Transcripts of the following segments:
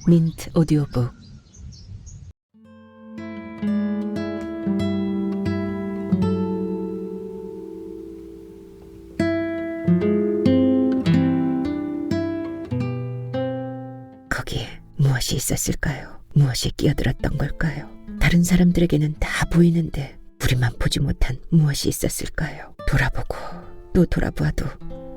민트 오디오북. 거기에 무엇이 있었을까요? 무엇이 끼어들었던 걸까요? 다른 사람들에게는 다 보이는데 우리만 보지 못한 무엇이 있었을까요? 돌아보고 또 돌아보아도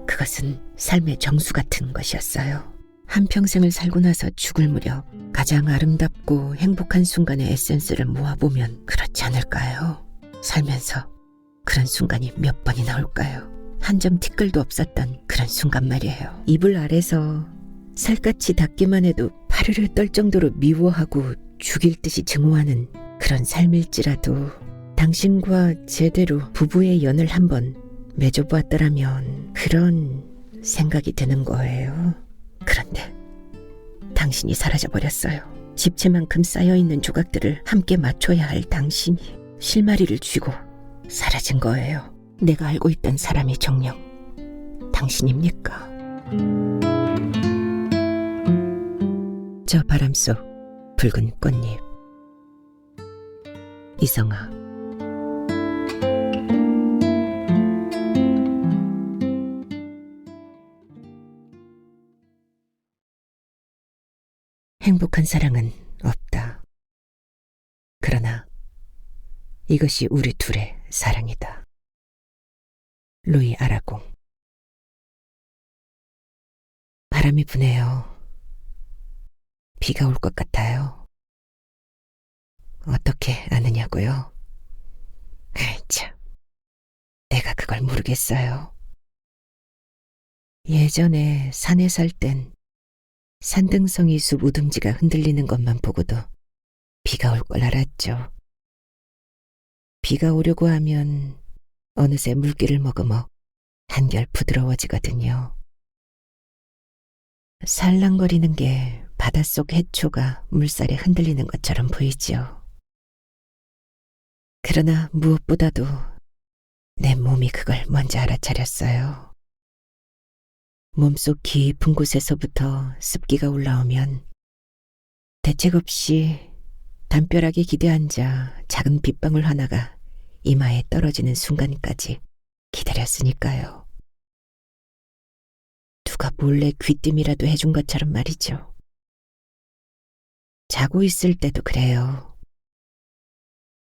그것은 삶의 정수 같은 것이었어요. 한평생을 살고 나서 죽을 무렵 가장 아름답고 행복한 순간의 에센스를 모아보면 그렇지 않을까요? 살면서 그런 순간이 몇 번이나 올까요? 한 점 티끌도 없었던 그런 순간 말이에요. 이불 아래서 살갗이 닿기만 해도 파르르 떨 정도로 미워하고 죽일 듯이 증오하는 그런 삶일지라도 당신과 제대로 부부의 연을 한번 맺어보았더라면 그런 생각이 드는 거예요. 그런데 당신이 사라져버렸어요. 집채만큼 쌓여있는 조각들을 함께 맞춰야 할 당신이 실마리를 쥐고 사라진 거예요. 내가 알고 있던 사람이 정녕 당신입니까? 저 바람 속 붉은 꽃잎. 이성아. 행복한 사랑은 없다. 그러나 이것이 우리 둘의 사랑이다. 루이 아라공. 바람이 부네요. 비가 올 것 같아요. 어떻게 아느냐고요? 참, 내가 그걸 모르겠어요. 예전에 산에 살 땐 산등성이 숲 우둥지가 흔들리는 것만 보고도 비가 올 걸 알았죠. 비가 오려고 하면 어느새 물기를 머금어 한결 부드러워지거든요. 살랑거리는 게 바닷속 해초가 물살에 흔들리는 것처럼 보이지요. 그러나 무엇보다도 내 몸이 그걸 먼저 알아차렸어요. 몸속 깊은 곳에서부터 습기가 올라오면 대책 없이 담벼락에 기대앉아 작은 빗방울 하나가 이마에 떨어지는 순간까지 기다렸으니까요. 누가 몰래 귀띔이라도 해준 것처럼 말이죠. 자고 있을 때도 그래요.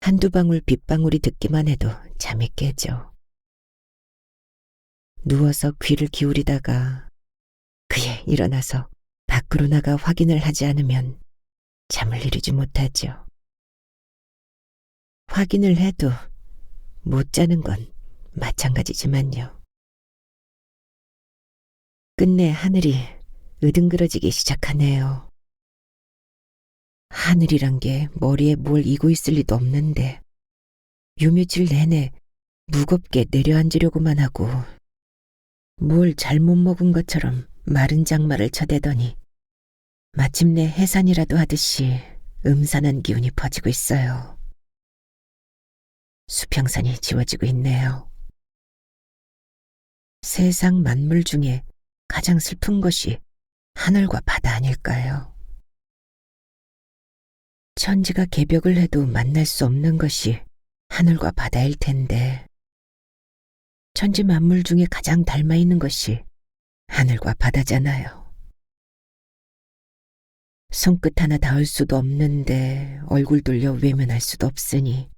한두 방울 빗방울이 듣기만 해도 잠이 깨죠. 누워서 귀를 기울이다가 그에 일어나서 밖으로 나가 확인을 하지 않으면 잠을 이루지 못하죠. 확인을 해도 못 자는 건 마찬가지지만요. 끝내 하늘이 으둥그러지기 시작하네요. 하늘이란 게 머리에 뭘 이고 있을 리도 없는데 요 며칠 내내 무겁게 내려앉으려고만 하고 뭘 잘못 먹은 것처럼 마른 장마를 쳐대더니 마침내 해산이라도 하듯이 음산한 기운이 퍼지고 있어요. 수평선이 지워지고 있네요. 세상 만물 중에 가장 슬픈 것이 하늘과 바다 아닐까요? 천지가 개벽을 해도 만날 수 없는 것이 하늘과 바다일 텐데 천지 만물 중에 가장 닮아 있는 것이 하늘과 바다잖아요. 손끝 하나 닿을 수도 없는데 얼굴 돌려 외면할 수도 없으니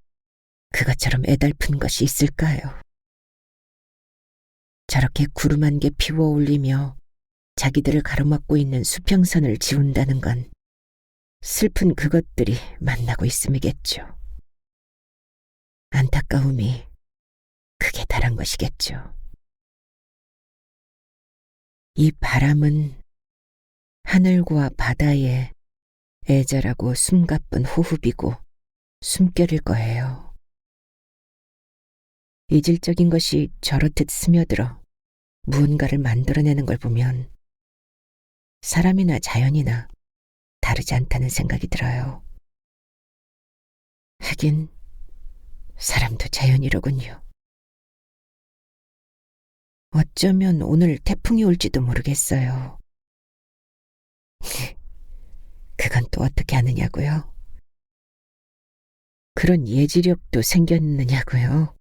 그것처럼 애달픈 것이 있을까요? 저렇게 구름 한 개 피워올리며 자기들을 가로막고 있는 수평선을 지운다는 건 슬픈 그것들이 만나고 있음이겠죠. 안타까움이 극에 달한 것이겠죠. 이 바람은 하늘과 바다의 애절하고 숨가쁜 호흡이고 숨결일 거예요. 이질적인 것이 저렇듯 스며들어 무언가를 만들어내는 걸 보면 사람이나 자연이나 다르지 않다는 생각이 들어요. 하긴 사람도 자연이로군요. 어쩌면 오늘 태풍이 올지도 모르겠어요. 그건 또 어떻게 아느냐고요? 그런 예지력도 생겼느냐고요?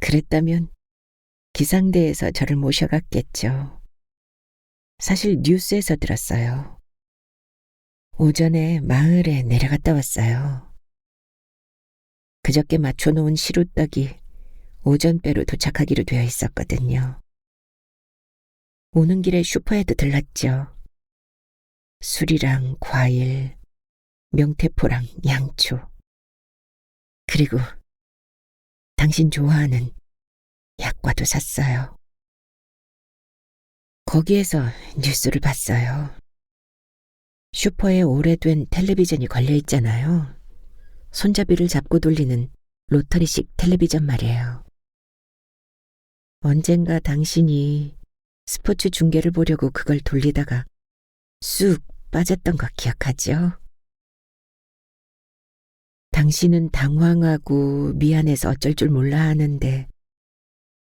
그랬다면 기상대에서 저를 모셔갔겠죠. 사실 뉴스에서 들었어요. 오전에 마을에 내려갔다 왔어요. 그저께 맞춰놓은 시루떡이 오전배로 도착하기로 되어 있었거든요. 오는 길에 슈퍼에도 들렀죠. 술이랑 과일, 명태포랑 양초. 그리고 당신 좋아하는 약과도 샀어요. 거기에서 뉴스를 봤어요. 슈퍼에 오래된 텔레비전이 걸려 있잖아요. 손잡이를 잡고 돌리는 로터리식 텔레비전 말이에요. 언젠가 당신이 스포츠 중계를 보려고 그걸 돌리다가 쑥 빠졌던 거 기억하죠? 당신은 당황하고 미안해서 어쩔 줄 몰라 하는데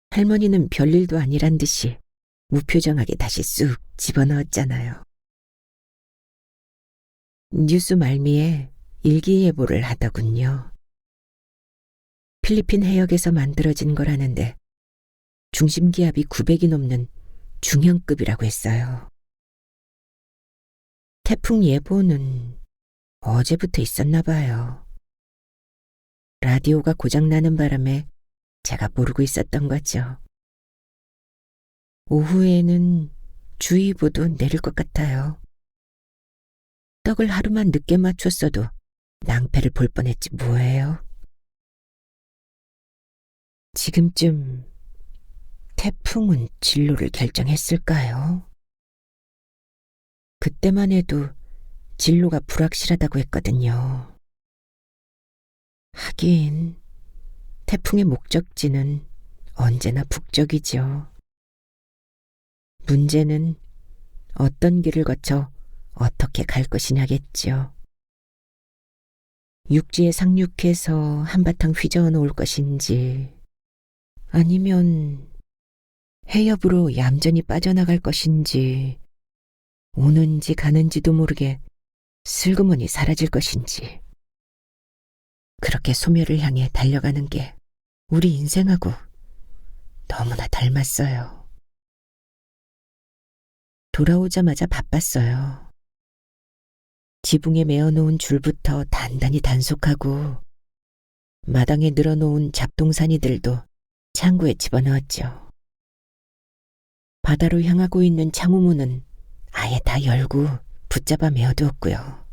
할머니는 별일도 아니란 듯이 무표정하게 다시 쑥 집어넣었잖아요. 뉴스 말미에 일기예보를 하더군요. 필리핀 해역에서 만들어진 거라는데 중심기압이 900이 넘는 중형급이라고 했어요. 태풍 예보는 어제부터 있었나 봐요. 라디오가 고장나는 바람에 제가 모르고 있었던 거죠. 오후에는 주의보도 내릴 것 같아요. 떡을 하루만 늦게 맞췄어도 낭패를 볼 뻔했지 뭐예요. 지금쯤 태풍은 진로를 결정했을까요? 그때만 해도 진로가 불확실하다고 했거든요. 하긴 태풍의 목적지는 언제나 북쪽이죠. 문제는 어떤 길을 거쳐 어떻게 갈 것이냐겠죠. 육지에 상륙해서 한바탕 휘저어 놓을 것인지 아니면 해협으로 얌전히 빠져나갈 것인지 오는지 가는지도 모르게 슬그머니 사라질 것인지 그렇게 소멸을 향해 달려가는 게 우리 인생하고 너무나 닮았어요. 돌아오자마자 바빴어요. 지붕에 메어놓은 줄부터 단단히 단속하고 마당에 늘어놓은 잡동사니들도 창고에 집어넣었죠. 바다로 향하고 있는 창호문은 아예 다 열고 붙잡아 메어두었고요.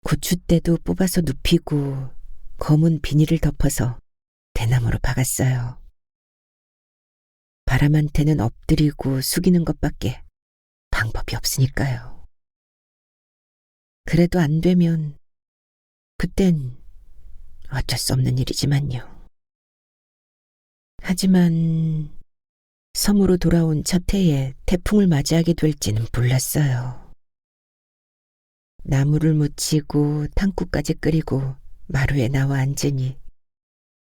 고추대도 뽑아서 눕히고 검은 비닐을 덮어서 대나무로 박았어요. 바람한테는 엎드리고 숙이는 것밖에 방법이 없으니까요. 그래도 안 되면 그땐 어쩔 수 없는 일이지만요. 하지만 섬으로 돌아온 첫 해에 태풍을 맞이하게 될지는 몰랐어요. 나무를 묻히고 탕국까지 끓이고 마루에 나와 앉으니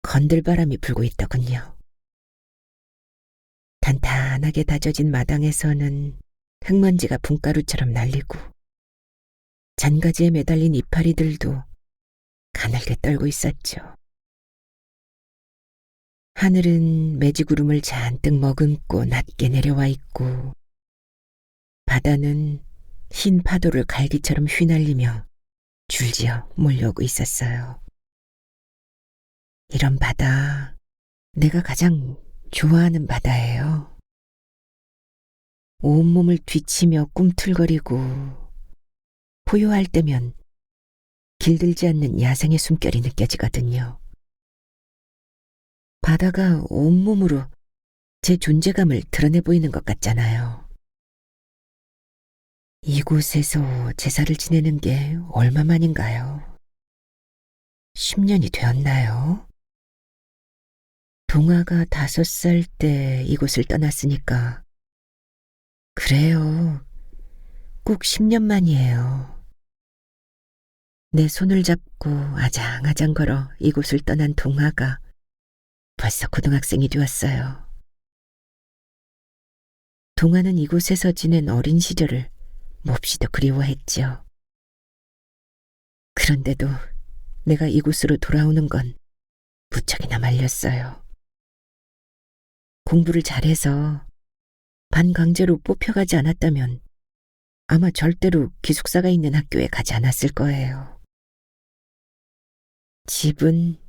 건들바람이 불고 있더군요. 단단하게 다져진 마당에서는 흙먼지가 분가루처럼 날리고 잔가지에 매달린 이파리들도 가늘게 떨고 있었죠. 하늘은 매지구름을 잔뜩 머금고 낮게 내려와 있고 바다는 흰 파도를 갈기처럼 휘날리며 줄지어 몰려오고 있었어요. 이런 바다, 내가 가장 좋아하는 바다예요. 온몸을 뒤치며 꿈틀거리고 포효할 때면 길들지 않는 야생의 숨결이 느껴지거든요. 바다가 온몸으로 제 존재감을 드러내 보이는 것 같잖아요. 이곳에서 제사를 지내는 게 얼마만인가요? 10년이 되었나요? 동아가 5살 때 이곳을 떠났으니까 그래요. 꼭 10년 만이에요. 내 손을 잡고 아장아장 걸어 이곳을 떠난 동아가 벌써 고등학생이 되었어요. 동화는 이곳에서 지낸 어린 시절을 몹시도 그리워했지요. 그런데도 내가 이곳으로 돌아오는 건 무척이나 말렸어요. 공부를 잘해서 반강제로 뽑혀가지 않았다면 아마 절대로 기숙사가 있는 학교에 가지 않았을 거예요. 집은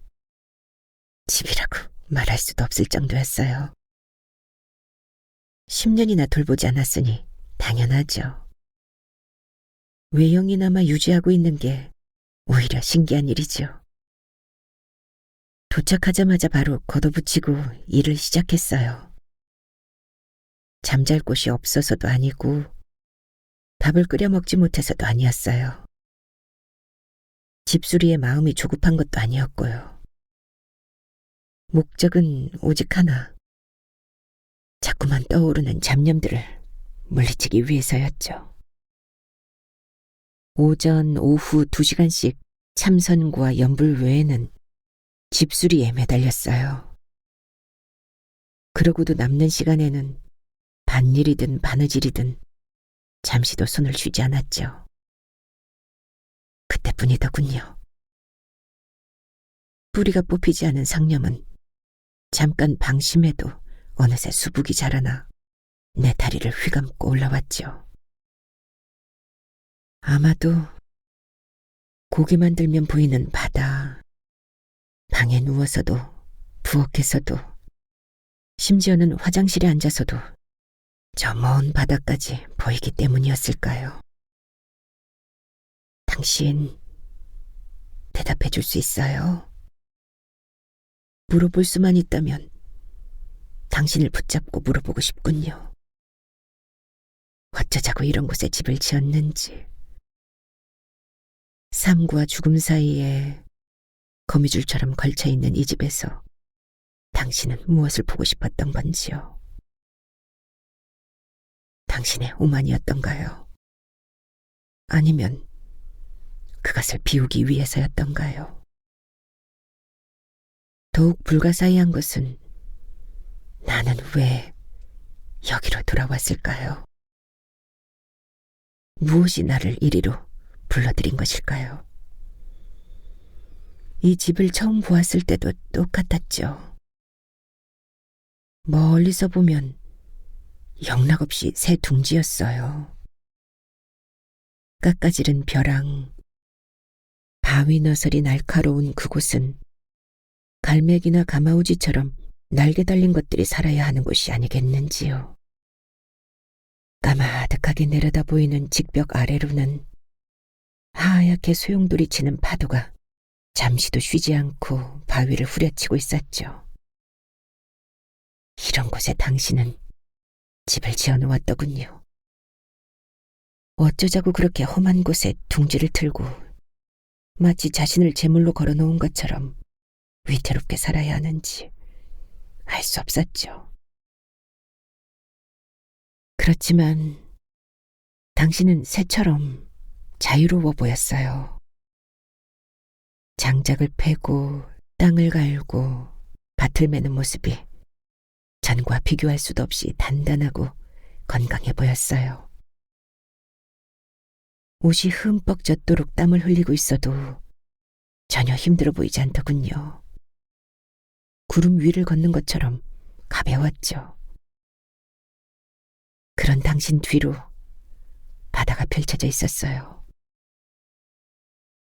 집이라고 말할 수도 없을 정도였어요. 10년이나 돌보지 않았으니 당연하죠. 외형이나마 유지하고 있는 게 오히려 신기한 일이죠. 도착하자마자 바로 걷어붙이고 일을 시작했어요. 잠잘 곳이 없어서도 아니고 밥을 끓여 먹지 못해서도 아니었어요. 집수리에 마음이 조급한 것도 아니었고요. 목적은 오직 하나. 자꾸만 떠오르는 잡념들을 물리치기 위해서였죠. 오전, 오후 2시간씩 참선과 연불 외에는 집수리에 매달렸어요. 그러고도 남는 시간에는 밭일이든 바느질이든 잠시도 손을 쉬지 않았죠. 그때뿐이더군요. 뿌리가 뽑히지 않은 상념은 잠깐 방심해도 어느새 수북이 자라나 내 다리를 휘감고 올라왔죠. 아마도 고개만 들면 보이는 바다, 방에 누워서도 부엌에서도 심지어는 화장실에 앉아서도 저 먼 바다까지 보이기 때문이었을까요? 당신 대답해 줄 수 있어요? 물어볼 수만 있다면 당신을 붙잡고 물어보고 싶군요. 어쩌자고 이런 곳에 집을 지었는지. 삶과 죽음 사이에 거미줄처럼 걸쳐있는 이 집에서 당신은 무엇을 보고 싶었던 건지요? 당신의 오만이었던가요? 아니면 그것을 비우기 위해서였던가요? 더욱 불가사의한 것은 나는 왜 여기로 돌아왔을까요? 무엇이 나를 이리로 불러들인 것일까요? 이 집을 처음 보았을 때도 똑같았죠. 멀리서 보면 영락없이 새 둥지였어요. 깎아지른 벼랑, 바위 너설이 날카로운 그곳은 갈매기나 가마우지처럼 날개 달린 것들이 살아야 하는 곳이 아니겠는지요. 까마득하게 내려다 보이는 직벽 아래로는 하얗게 소용돌이치는 파도가 잠시도 쉬지 않고 바위를 후려치고 있었죠. 이런 곳에 당신은 집을 지어놓았더군요. 어쩌자고 그렇게 험한 곳에 둥지를 틀고 마치 자신을 제물로 걸어놓은 것처럼 위태롭게 살아야 하는지 알 수 없었죠. 그렇지만 당신은 새처럼 자유로워 보였어요. 장작을 패고 땅을 갈고 밭을 매는 모습이 전과 비교할 수도 없이 단단하고 건강해 보였어요. 옷이 흠뻑 젖도록 땀을 흘리고 있어도 전혀 힘들어 보이지 않더군요. 구름 위를 걷는 것처럼 가벼웠죠. 그런 당신 뒤로 바다가 펼쳐져 있었어요.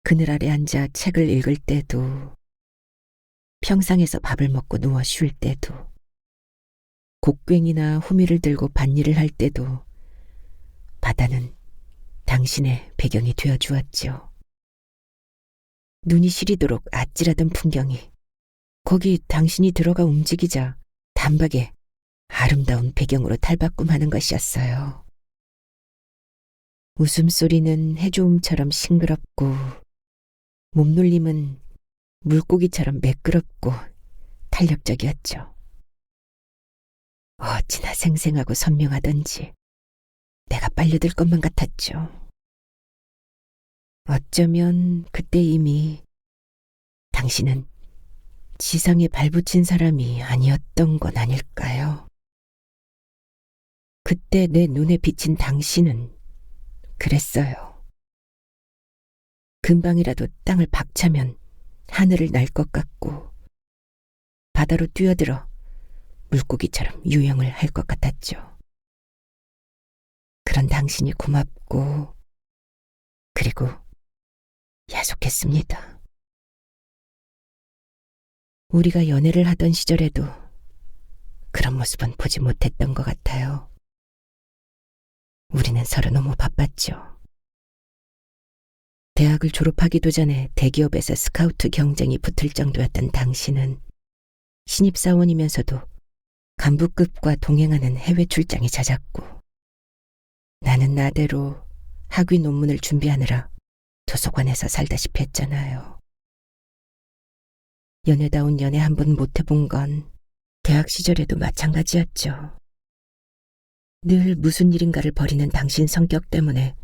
그늘 아래 앉아 책을 읽을 때도, 평상에서 밥을 먹고 누워 쉴 때도, 곡괭이나 호미를 들고 밭일을 할 때도 바다는 당신의 배경이 되어주었죠. 눈이 시리도록 아찔하던 풍경이 거기 당신이 들어가 움직이자 단박에 아름다운 배경으로 탈바꿈하는 것이었어요. 웃음소리는 해조음처럼 싱그럽고 몸놀림은 물고기처럼 매끄럽고 탄력적이었죠. 어찌나 생생하고 선명하던지 내가 빨려들 것만 같았죠. 어쩌면 그때 이미 당신은 지상에 발붙인 사람이 아니었던 건 아닐까요? 그때 내 눈에 비친 당신은 그랬어요. 금방이라도 땅을 박차면 하늘을 날 것 같고 바다로 뛰어들어 물고기처럼 유영을 할 것 같았죠. 그런 당신이 고맙고 그리고 야속했습니다. 우리가 연애를 하던 시절에도 그런 모습은 보지 못했던 것 같아요. 우리는 서로 너무 바빴죠. 대학을 졸업하기도 전에 대기업에서 스카우트 경쟁이 붙을 정도였던 당신은 신입사원이면서도 간부급과 동행하는 해외 출장이 잦았고 나는 나대로 학위 논문을 준비하느라 도서관에서 살다시피 했잖아요. 연애다운 연애 한 번 못 해본 건 대학 시절에도 마찬가지였죠. 늘 무슨 일인가를 벌이는 당신 성격 때문에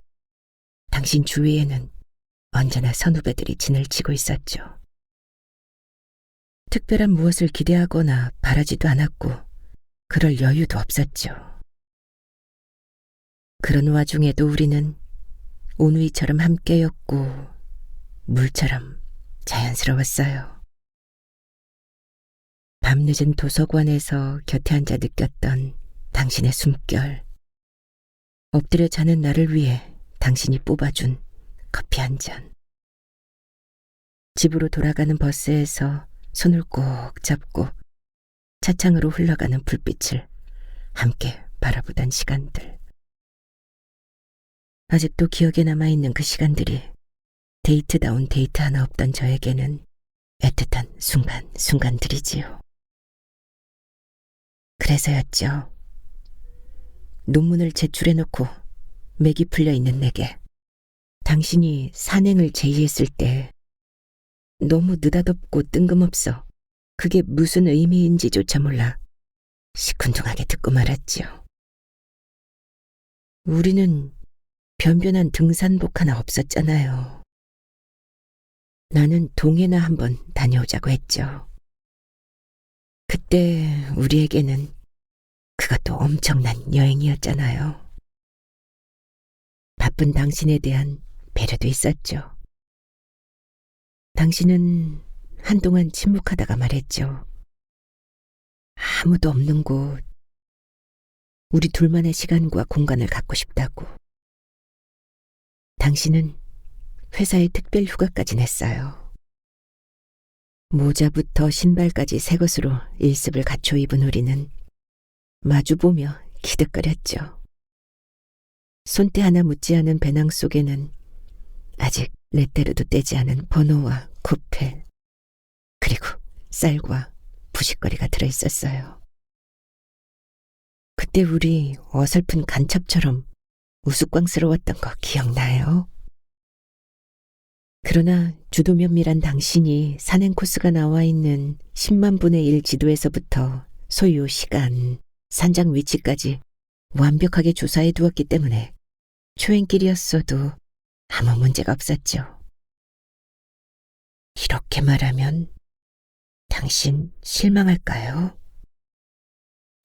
당신 주위에는 언제나 선후배들이 진을 치고 있었죠. 특별한 무엇을 기대하거나 바라지도 않았고 그럴 여유도 없었죠. 그런 와중에도 우리는 온누이처럼 함께였고 물처럼 자연스러웠어요. 밤늦은 도서관에서 곁에 앉아 느꼈던 당신의 숨결, 엎드려 자는 나를 위해 당신이 뽑아준 커피 한 잔, 집으로 돌아가는 버스에서 손을 꼭 잡고 차창으로 흘러가는 불빛을 함께 바라보던 시간들. 아직도 기억에 남아있는 그 시간들이 데이트다운 데이트 하나 없던 저에게는 애틋한 순간들이지요. 그래서였죠. 논문을 제출해놓고 맥이 풀려있는 내게 당신이 산행을 제의했을 때 너무 느닷없고 뜬금없어 그게 무슨 의미인지조차 몰라 시큰둥하게 듣고 말았지요. 우리는 변변한 등산복 하나 없었잖아요. 나는 동해나 한번 다녀오자고 했죠. 그때 우리에게는 그것도 엄청난 여행이었잖아요. 바쁜 당신에 대한 배려도 있었죠. 당신은 한동안 침묵하다가 말했죠. 아무도 없는 곳, 우리 둘만의 시간과 공간을 갖고 싶다고. 당신은 회사에 특별 휴가까지 냈어요. 모자부터 신발까지 새 것으로 일습을 갖춰 입은 우리는 마주보며 기득거렸죠. 손때 하나 묻지 않은 배낭 속에는 아직 레떼르도 떼지 않은 번호와 쿠펠, 그리고 쌀과 부식거리가 들어있었어요. 그때 우리 어설픈 간첩처럼 우스꽝스러웠던 거 기억나요? 그러나 주도 면밀한 당신이 산행 코스가 나와 있는 10만 분의 1 지도에서부터 소요 시간, 산장 위치까지 완벽하게 조사해 두었기 때문에 초행길이었어도 아무 문제가 없었죠. 이렇게 말하면 당신 실망할까요?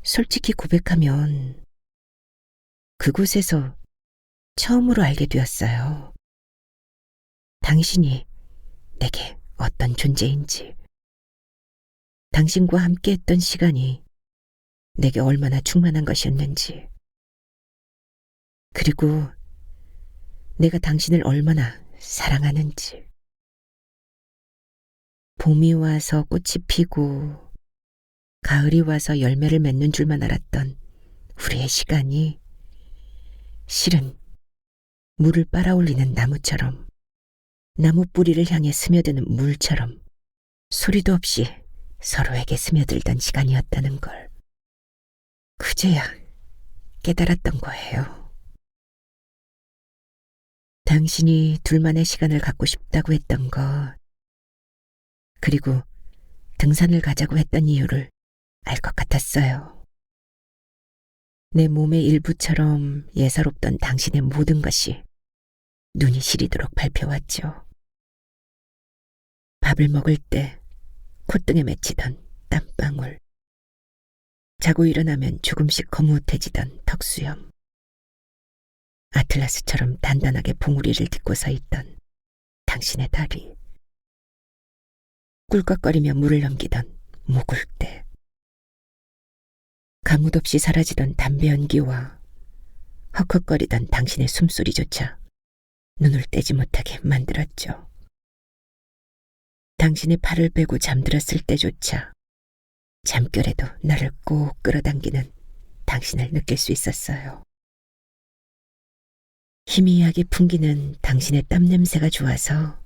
솔직히 고백하면 그곳에서 처음으로 알게 되었어요. 당신이 내게 어떤 존재인지, 당신과 함께했던 시간이 내게 얼마나 충만한 것이었는지, 그리고 내가 당신을 얼마나 사랑하는지. 봄이 와서 꽃이 피고 가을이 와서 열매를 맺는 줄만 알았던 우리의 시간이 실은 물을 빨아올리는 나무처럼, 나무 뿌리를 향해 스며드는 물처럼 소리도 없이 서로에게 스며들던 시간이었다는 걸 그제야 깨달았던 거예요. 당신이 둘만의 시간을 갖고 싶다고 했던 것, 그리고 등산을 가자고 했던 이유를 알 것 같았어요. 내 몸의 일부처럼 예사롭던 당신의 모든 것이 눈이 시리도록 밟혀왔죠. 밥을 먹을 때 콧등에 맺히던 땀방울, 자고 일어나면 조금씩 거뭇해지던 턱수염. 아틀라스처럼 단단하게 봉우리를 딛고 서 있던 당신의 다리. 꿀꺽거리며 물을 넘기던 목울대. 가뭇 없이 사라지던 담배 연기와 헉헉거리던 당신의 숨소리조차 눈을 떼지 못하게 만들었죠. 당신의 팔을 빼고 잠들었을 때조차 잠결에도 나를 꼭 끌어당기는 당신을 느낄 수 있었어요. 희미하게 풍기는 당신의 땀 냄새가 좋아서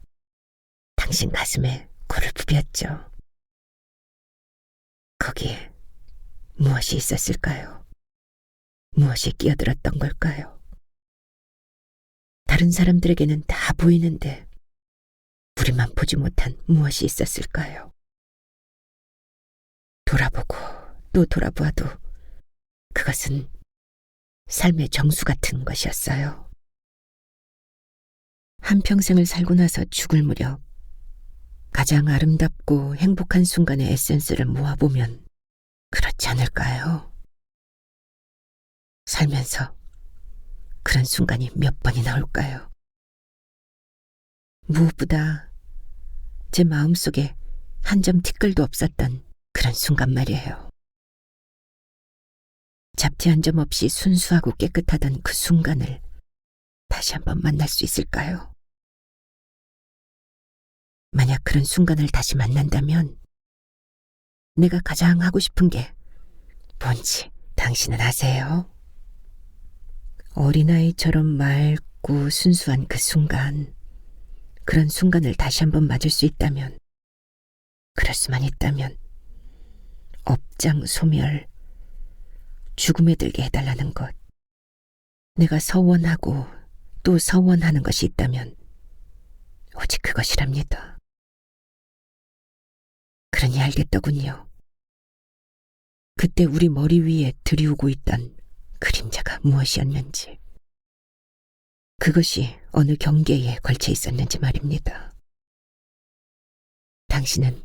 당신 가슴에 코를 부볐죠. 거기에 무엇이 있었을까요? 무엇이 끼어들었던 걸까요? 다른 사람들에게는 다 보이는데 우리만 보지 못한 무엇이 있었을까요? 돌아보고 또 돌아보아도 그것은 삶의 정수 같은 것이었어요. 한평생을 살고 나서 죽을 무렵 가장 아름답고 행복한 순간의 에센스를 모아보면 그렇지 않을까요? 살면서 그런 순간이 몇 번이나 올까요? 무엇보다 제 마음속에 한 점 티끌도 없었던 그런 순간 말이에요. 잡티 한 점 없이 순수하고 깨끗하던 그 순간을 다시 한번 만날 수 있을까요? 만약 그런 순간을 다시 만난다면 내가 가장 하고 싶은 게 뭔지 당신은 아세요? 어린아이처럼 맑고 순수한 그 순간, 그런 순간을 다시 한번 맞을 수 있다면, 그럴 수만 있다면 업장 소멸, 죽음에 들게 해달라는 것, 내가 서원하고 또 서원하는 것이 있다면 오직 그것이랍니다. 그러니 알겠더군요. 그때 우리 머리 위에 들이우고 있던 그림자가 무엇이었는지, 그것이 어느 경계에 걸쳐 있었는지 말입니다. 당신은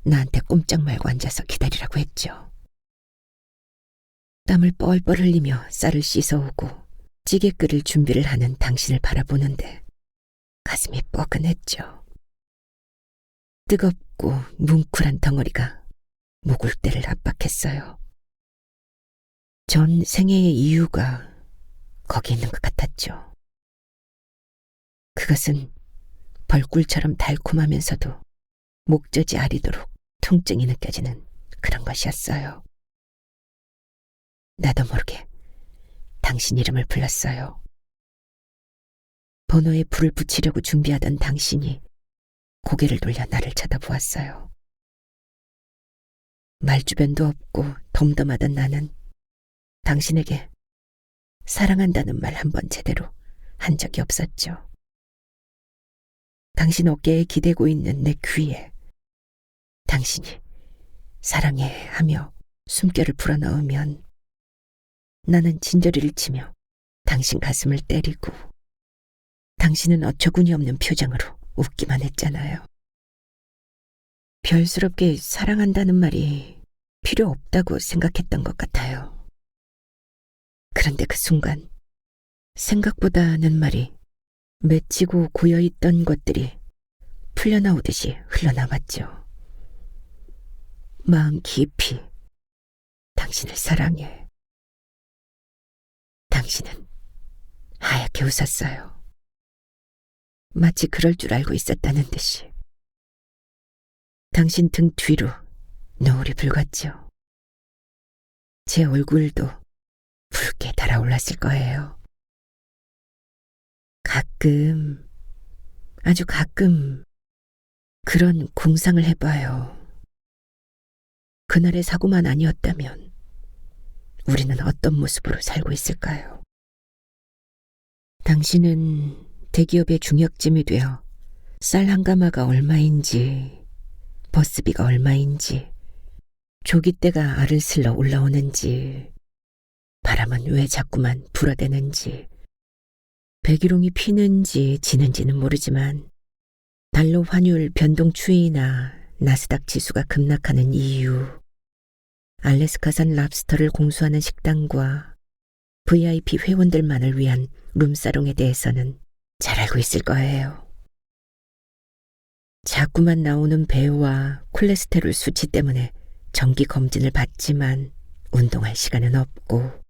나한테 꼼짝 말고 앉아서 기다리라고 했죠. 땀을 뻘뻘 흘리며 쌀을 씻어오고 찌개 끓일 준비를 하는 당신을 바라보는데 가슴이 뻐근했죠. 뜨겁고 뭉클한 덩어리가 목울대를 압박했어요. 전 생애의 이유가 거기 있는 것 같았죠. 그것은 벌꿀처럼 달콤하면서도 목젖이 아리도록 통증이 느껴지는 그런 것이었어요. 나도 모르게 당신 이름을 불렀어요. 번호에 불을 붙이려고 준비하던 당신이 고개를 돌려 나를 쳐다보았어요. 말주변도 없고 덤덤하던 나는 당신에게 사랑한다는 말 한 번 제대로 한 적이 없었죠. 당신 어깨에 기대고 있는 내 귀에 당신이 사랑해 하며 숨결을 불어넣으면 나는 진저리를 치며 당신 가슴을 때리고 당신은 어처구니 없는 표정으로 웃기만 했잖아요. 별스럽게 사랑한다는 말이 필요 없다고 생각했던 것 같아요. 그런데 그 순간 생각보다는 말이 맺히고 고여있던 것들이 풀려나오듯이 흘러나왔죠. 마음 깊이 당신을 사랑해. 당신은 하얗게 웃었어요. 마치 그럴 줄 알고 있었다는 듯이. 당신 등 뒤로 노을이 붉었죠. 제 얼굴도 붉게 달아올랐을 거예요. 가끔, 아주 가끔 그런 공상을 해봐요. 그날의 사고만 아니었다면 우리는 어떤 모습으로 살고 있을까요? 당신은 대기업의 중역짐이 되어 쌀 한 가마가 얼마인지, 버스비가 얼마인지, 조깃대가 알을 슬러 올라오는지, 바람은 왜 자꾸만 불어대는지, 백일홍이 피는지 지는지는 모르지만 달러 환율 변동 추이나 나스닥 지수가 급락하는 이유, 알래스카산 랍스터를 공수하는 식당과 VIP 회원들만을 위한 룸사롱에 대해서는 잘 알고 있을 거예요. 자꾸만 나오는 배와 콜레스테롤 수치 때문에 정기 검진을 받지만 운동할 시간은 없고,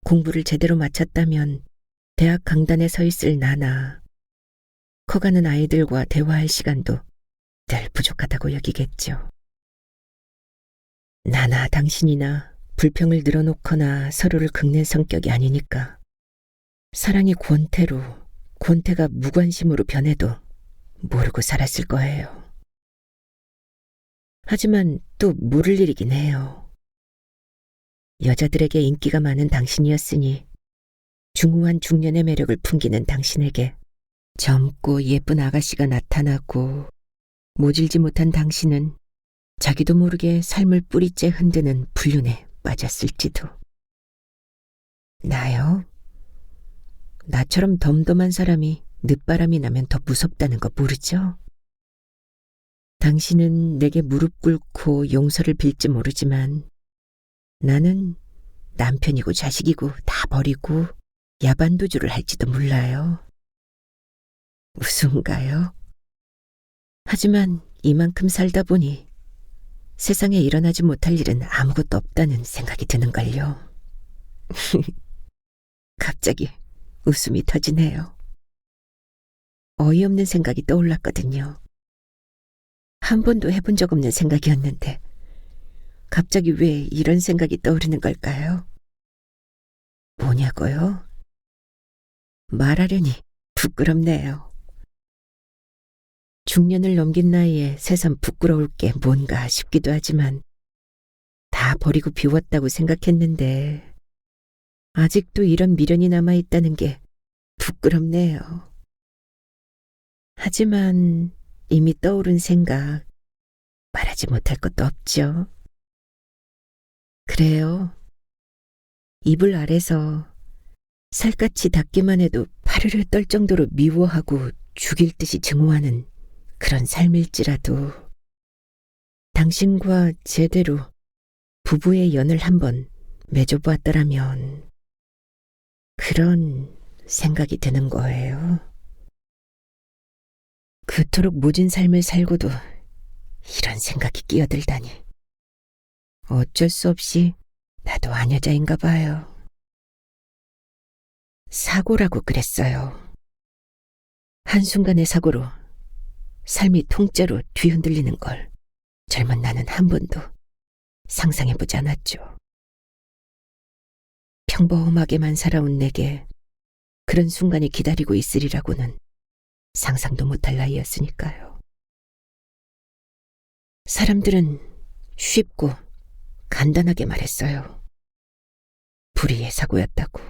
공부를 제대로 마쳤다면 대학 강단에 서 있을 나나 커가는 아이들과 대화할 시간도 늘 부족하다고 여기겠죠. 나나 당신이나 불평을 늘어놓거나 서로를 긁는 성격이 아니니까 사랑이 권태로, 권태가 무관심으로 변해도 모르고 살았을 거예요. 하지만 또 모를 일이긴 해요. 여자들에게 인기가 많은 당신이었으니 중후한 중년의 매력을 풍기는 당신에게 젊고 예쁜 아가씨가 나타나고, 모질지 못한 당신은 자기도 모르게 삶을 뿌리째 흔드는 불륜에 빠졌을지도. 나요? 나처럼 덤덤한 사람이 늦바람이 나면 더 무섭다는 거 모르죠? 당신은 내게 무릎 꿇고 용서를 빌지 모르지만 나는 남편이고 자식이고 다 버리고 야반도주를 할지도 몰라요. 우스운가요? 하지만 이만큼 살다 보니 세상에 일어나지 못할 일은 아무것도 없다는 생각이 드는걸요. 갑자기 웃음이 터지네요. 어이없는 생각이 떠올랐거든요. 한 번도 해본 적 없는 생각이었는데 갑자기 왜 이런 생각이 떠오르는 걸까요? 뭐냐고요? 말하려니 부끄럽네요. 중년을 넘긴 나이에 새삼 부끄러울 게 뭔가 싶기도 하지만 다 버리고 비웠다고 생각했는데 아직도 이런 미련이 남아있다는 게 부끄럽네요. 하지만 이미 떠오른 생각 말하지 못할 것도 없죠. 그래요. 이불 아래서 살갗이 닿기만 해도 파르르 떨 정도로 미워하고 죽일 듯이 증오하는 그런 삶일지라도 당신과 제대로 부부의 연을 한번 맺어보았더라면 그런 생각이 드는 거예요. 그토록 모진 삶을 살고도 이런 생각이 끼어들다니. 어쩔 수 없이 나도 아녀자인가 봐요. 사고라고 그랬어요. 한순간의 사고로 삶이 통째로 뒤흔들리는 걸 젊은 나는 한 번도 상상해보지 않았죠. 평범하게만 살아온 내게 그런 순간이 기다리고 있으리라고는 상상도 못할 나이였으니까요. 사람들은 쉽고 간단하게 말했어요. 불의의 사고였다고.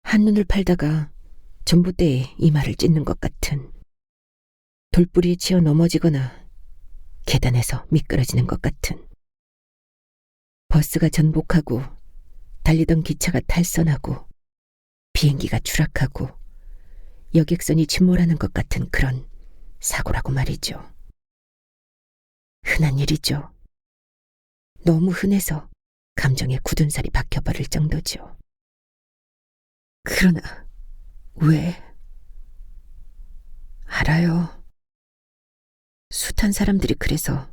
한눈을 팔다가 전봇대에 이마를 찢는 것 같은, 돌부리에 치여 넘어지거나 계단에서 미끄러지는 것 같은, 버스가 전복하고 달리던 기차가 탈선하고 비행기가 추락하고 여객선이 침몰하는 것 같은 그런 사고라고 말이죠. 흔한 일이죠. 너무 흔해서 감정에 굳은 살이 박혀버릴 정도죠. 그러나 왜? 알아요. 숱한 사람들이 그래서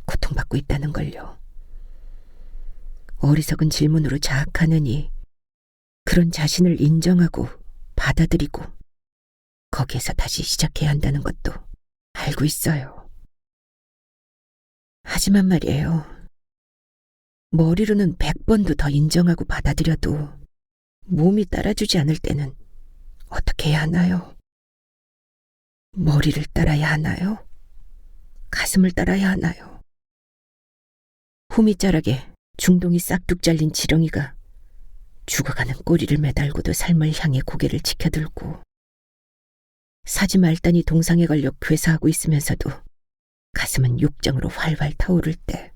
고통받고 있다는 걸요. 어리석은 질문으로 자학하느니 그런 자신을 인정하고 받아들이고 거기에서 다시 시작해야 한다는 것도 알고 있어요. 하지만 말이에요. 머리로는 100번도 더 인정하고 받아들여도 몸이 따라주지 않을 때는 어떻게 해야 하나요? 머리를 따라야 하나요? 가슴을 따라야 하나요? 호미자락에 중동이 싹둑 잘린 지렁이가 죽어가는 꼬리를 매달고도 삶을 향해 고개를 치켜들고, 사지 말단이 동상에 걸려 괴사하고 있으면서도 가슴은 욕정으로 활활 타오를 때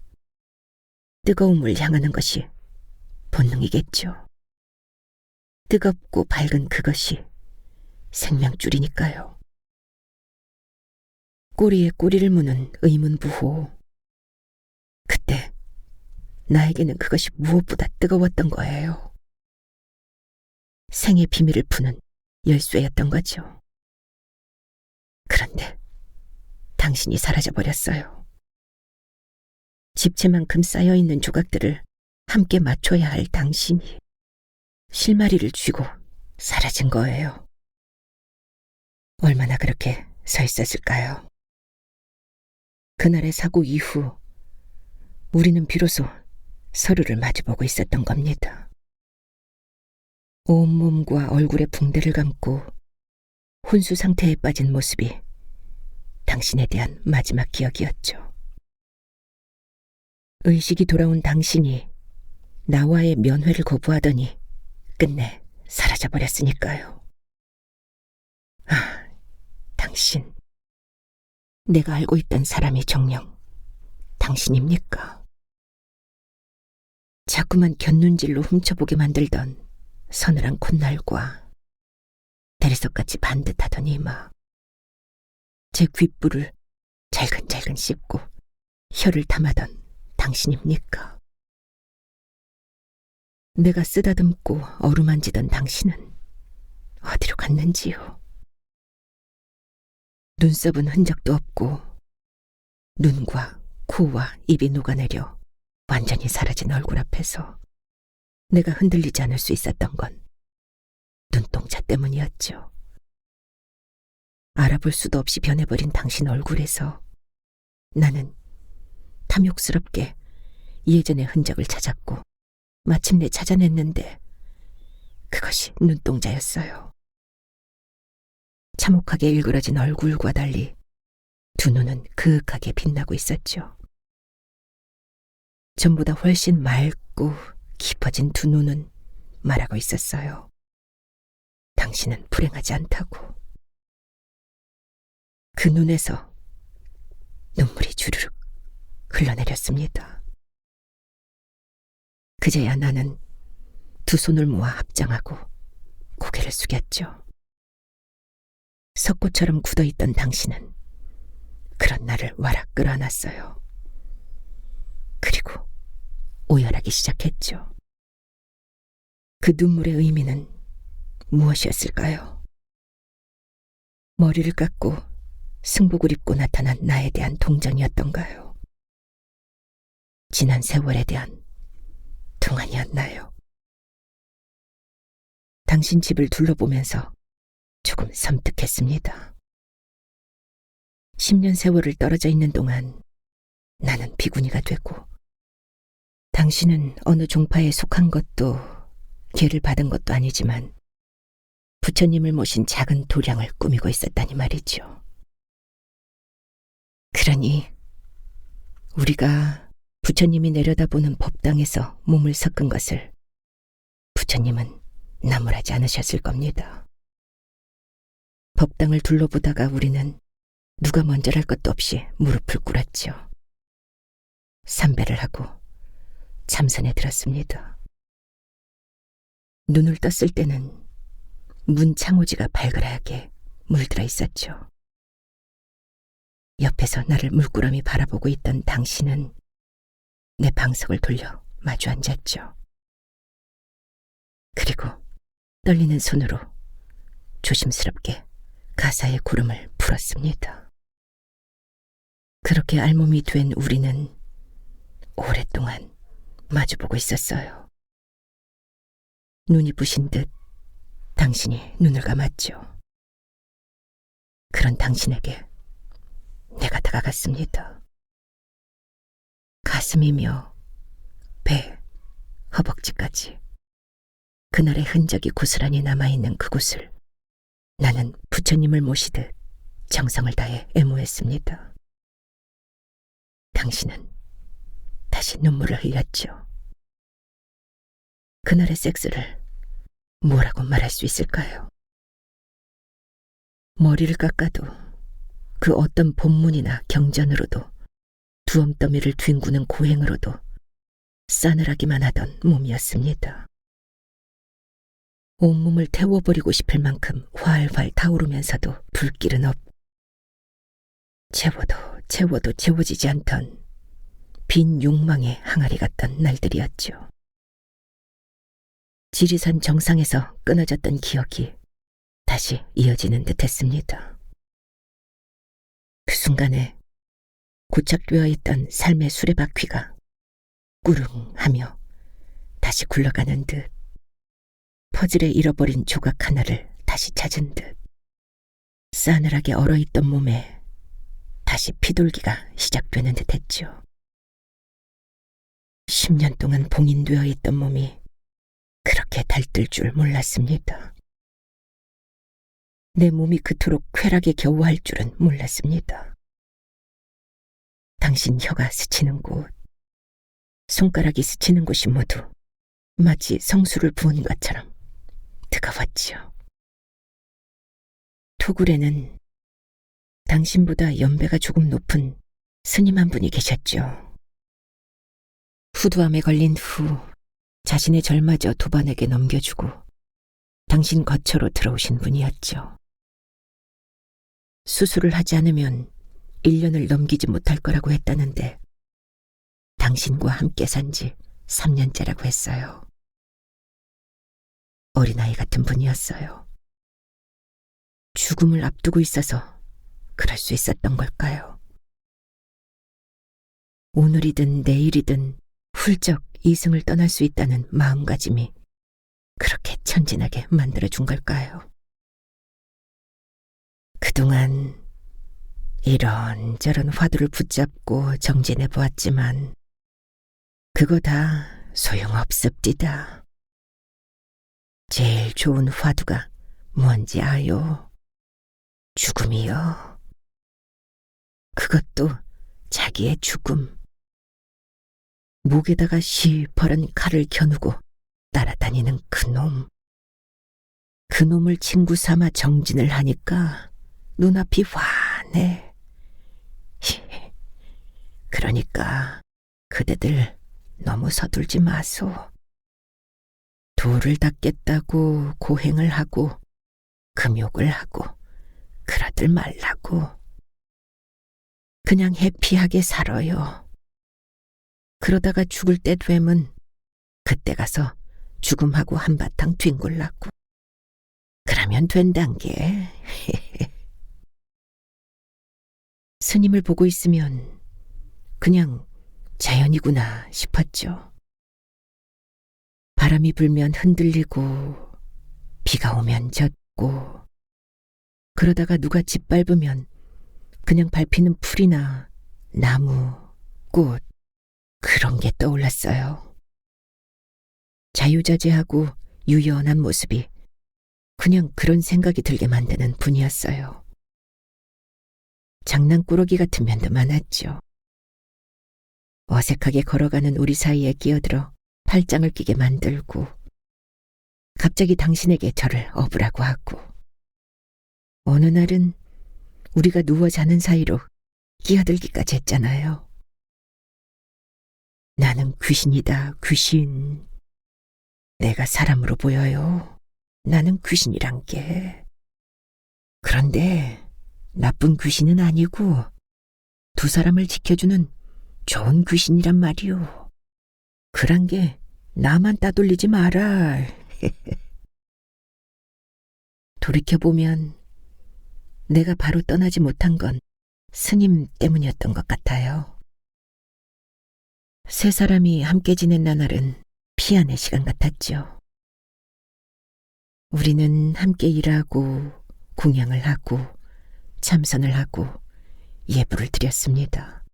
뜨거움을 향하는 것이 본능이겠죠. 뜨겁고 밝은 그것이 생명줄이니까요. 꼬리에 꼬리를 무는 의문부호. 그때 나에게는 그것이 무엇보다 뜨거웠던 거예요. 생의 비밀을 푸는 열쇠였던 거죠. 그런데 당신이 사라져버렸어요. 집채만큼 쌓여있는 조각들을 함께 맞춰야 할 당신이 실마리를 쥐고 사라진 거예요. 얼마나 그렇게 서 있었을까요? 그날의 사고 이후 우리는 비로소 서로를 마주보고 있었던 겁니다. 온몸과 얼굴에 붕대를 감고 혼수 상태에 빠진 모습이 당신에 대한 마지막 기억이었죠. 의식이 돌아온 당신이 나와의 면회를 거부하더니 끝내 사라져버렸으니까요. 아, 당신. 내가 알고 있던 사람이 정녕 당신입니까? 자꾸만 곁눈질로 훔쳐보게 만들던 서늘한 콧날과 대리석같이 반듯하던 이마, 제 귓불을 잘근잘근 씹고 혀를 탐하던 당신입니까? 내가 쓰다듬고 어루만지던 당신은 어디로 갔는지요? 눈썹은 흔적도 없고 눈과 코와 입이 녹아내려 완전히 사라진 얼굴 앞에서 내가 흔들리지 않을 수 있었던 건 눈동자 때문이었죠. 알아볼 수도 없이 변해버린 당신 얼굴에서 나는 탐욕스럽게 예전의 흔적을 찾았고 마침내 찾아냈는데 그것이 눈동자였어요. 참혹하게 일그러진 얼굴과 달리 두 눈은 그윽하게 빛나고 있었죠. 전보다 훨씬 맑고 깊어진 두 눈은 말하고 있었어요. 당신은 불행하지 않다고. 그 눈에서 눈물이 주르륵 흘러내렸습니다. 그제야 나는 두 손을 모아 합장하고 고개를 숙였죠. 석고처럼 굳어있던 당신은 그런 나를 와락 끌어안았어요. 그리고 오열하기 시작했죠. 그 눈물의 의미는 무엇이었을까요? 머리를 깎고 승복을 입고 나타난 나에 대한 동정이었던가요? 지난 세월에 대한 동안이었나요? 당신 집을 둘러보면서 조금 섬뜩했습니다. 10년 세월을 떨어져 있는 동안 나는 비구니가 되고 당신은 어느 종파에 속한 것도 계를 받은 것도 아니지만 부처님을 모신 작은 도량을 꾸미고 있었다니 말이죠. 그러니 우리가 부처님이 내려다보는 법당에서 몸을 섞은 것을 부처님은 나무라지 않으셨을 겁니다. 법당을 둘러보다가 우리는 누가 먼저랄 것도 없이 무릎을 꿇었죠. 삼배를 하고 참선에 들었습니다. 눈을 떴을 때는 문 창호지가 발그레하게 물들어 있었죠. 옆에서 나를 물끄러미 바라보고 있던 당신은 내 방석을 돌려 마주 앉았죠. 그리고 떨리는 손으로 조심스럽게 가사의 구름을 풀었습니다. 그렇게 알몸이 된 우리는 오랫동안 마주보고 있었어요. 눈이 부신 듯 당신이 눈을 감았죠. 그런 당신에게 내가 다가갔습니다. 가슴이며 배, 허벅지까지 그날의 흔적이 고스란히 남아있는 그곳을 나는 부처님을 모시듯 정성을 다해 애무했습니다. 당신은 다시 눈물을 흘렸죠. 그날의 섹스를 뭐라고 말할 수 있을까요? 머리를 깎아도 그 어떤 본문이나 경전으로도 두엄더미를 뒹구는 고행으로도 싸늘하기만 하던 몸이었습니다. 온몸을 태워버리고 싶을 만큼 활활 타오르면서도 불길은 없고 채워도 채워지지 않던 빈 욕망의 항아리 같던 날들이었죠. 지리산 정상에서 끊어졌던 기억이 다시 이어지는 듯했습니다. 그 순간에 고착되어 있던 삶의 수레바퀴가 꾸릉하며 다시 굴러가는 듯, 퍼즐에 잃어버린 조각 하나를 다시 찾은 듯, 싸늘하게 얼어있던 몸에 다시 피돌기가 시작되는 듯했죠. 10년 동안 봉인되어 있던 몸이 그렇게 달뜰 줄 몰랐습니다. 내 몸이 그토록 쾌락에 겨우할 줄은 몰랐습니다. 당신 혀가 스치는 곳, 손가락이 스치는 곳이 모두 마치 성수를 부은 것처럼 뜨거웠지요. 토굴에는 당신보다 연배가 조금 높은 스님 한 분이 계셨죠. 후두암에 걸린 후 자신의 절마저 도반에게 넘겨주고 당신 거처로 들어오신 분이었죠. 수술을 하지 않으면 1년을 넘기지 못할 거라고 했다는데 당신과 함께 산 지 3년째라고 했어요. 어린아이 같은 분이었어요. 죽음을 앞두고 있어서 그럴 수 있었던 걸까요? 오늘이든 내일이든 훌쩍 이승을 떠날 수 있다는 마음가짐이 그렇게 천진하게 만들어준 걸까요? 그동안 이런저런 화두를 붙잡고 정진해 보았지만 그거 다 소용없습디다. 제일 좋은 화두가 뭔지 아요? 죽음이요. 그것도 자기의 죽음. 목에다가 시퍼런 칼을 겨누고 따라다니는 그놈. 그놈을 친구 삼아 정진을 하니까 눈앞이 환해. 그러니까 그대들 너무 서둘지 마소. 도를 닦겠다고 고행을 하고 금욕을 하고 그러들 말라고. 그냥 해피하게 살아요. 그러다가 죽을 때 되면 그때 가서 죽음하고 한바탕 뒹굴라고. 그러면 된단 게. 스님을 보고 있으면 그냥 자연이구나 싶었죠. 바람이 불면 흔들리고 비가 오면 젖고 그러다가 누가 짓밟으면 그냥 밟히는 풀이나 나무, 꽃 그런 게 떠올랐어요. 자유자재하고 유연한 모습이 그냥 그런 생각이 들게 만드는 분이었어요. 장난꾸러기 같은 면도 많았죠. 어색하게 걸어가는 우리 사이에 끼어들어 팔짱을 끼게 만들고 갑자기 당신에게 저를 업으라고 하고 어느 날은 우리가 누워 자는 사이로 끼어들기까지 했잖아요. 나는 귀신이다, 귀신. 내가 사람으로 보여요. 나는 귀신이란 게. 그런데 나쁜 귀신은 아니고 두 사람을 지켜주는 좋은 귀신이란 말이오. 그런 게 나만 따돌리지 마라. 돌이켜보면 내가 바로 떠나지 못한 건 스님 때문이었던 것 같아요. 세 사람이 함께 지낸 나날은 피안의 시간 같았죠. 우리는 함께 일하고 공양을 하고 참선을 하고 예불을 드렸습니다.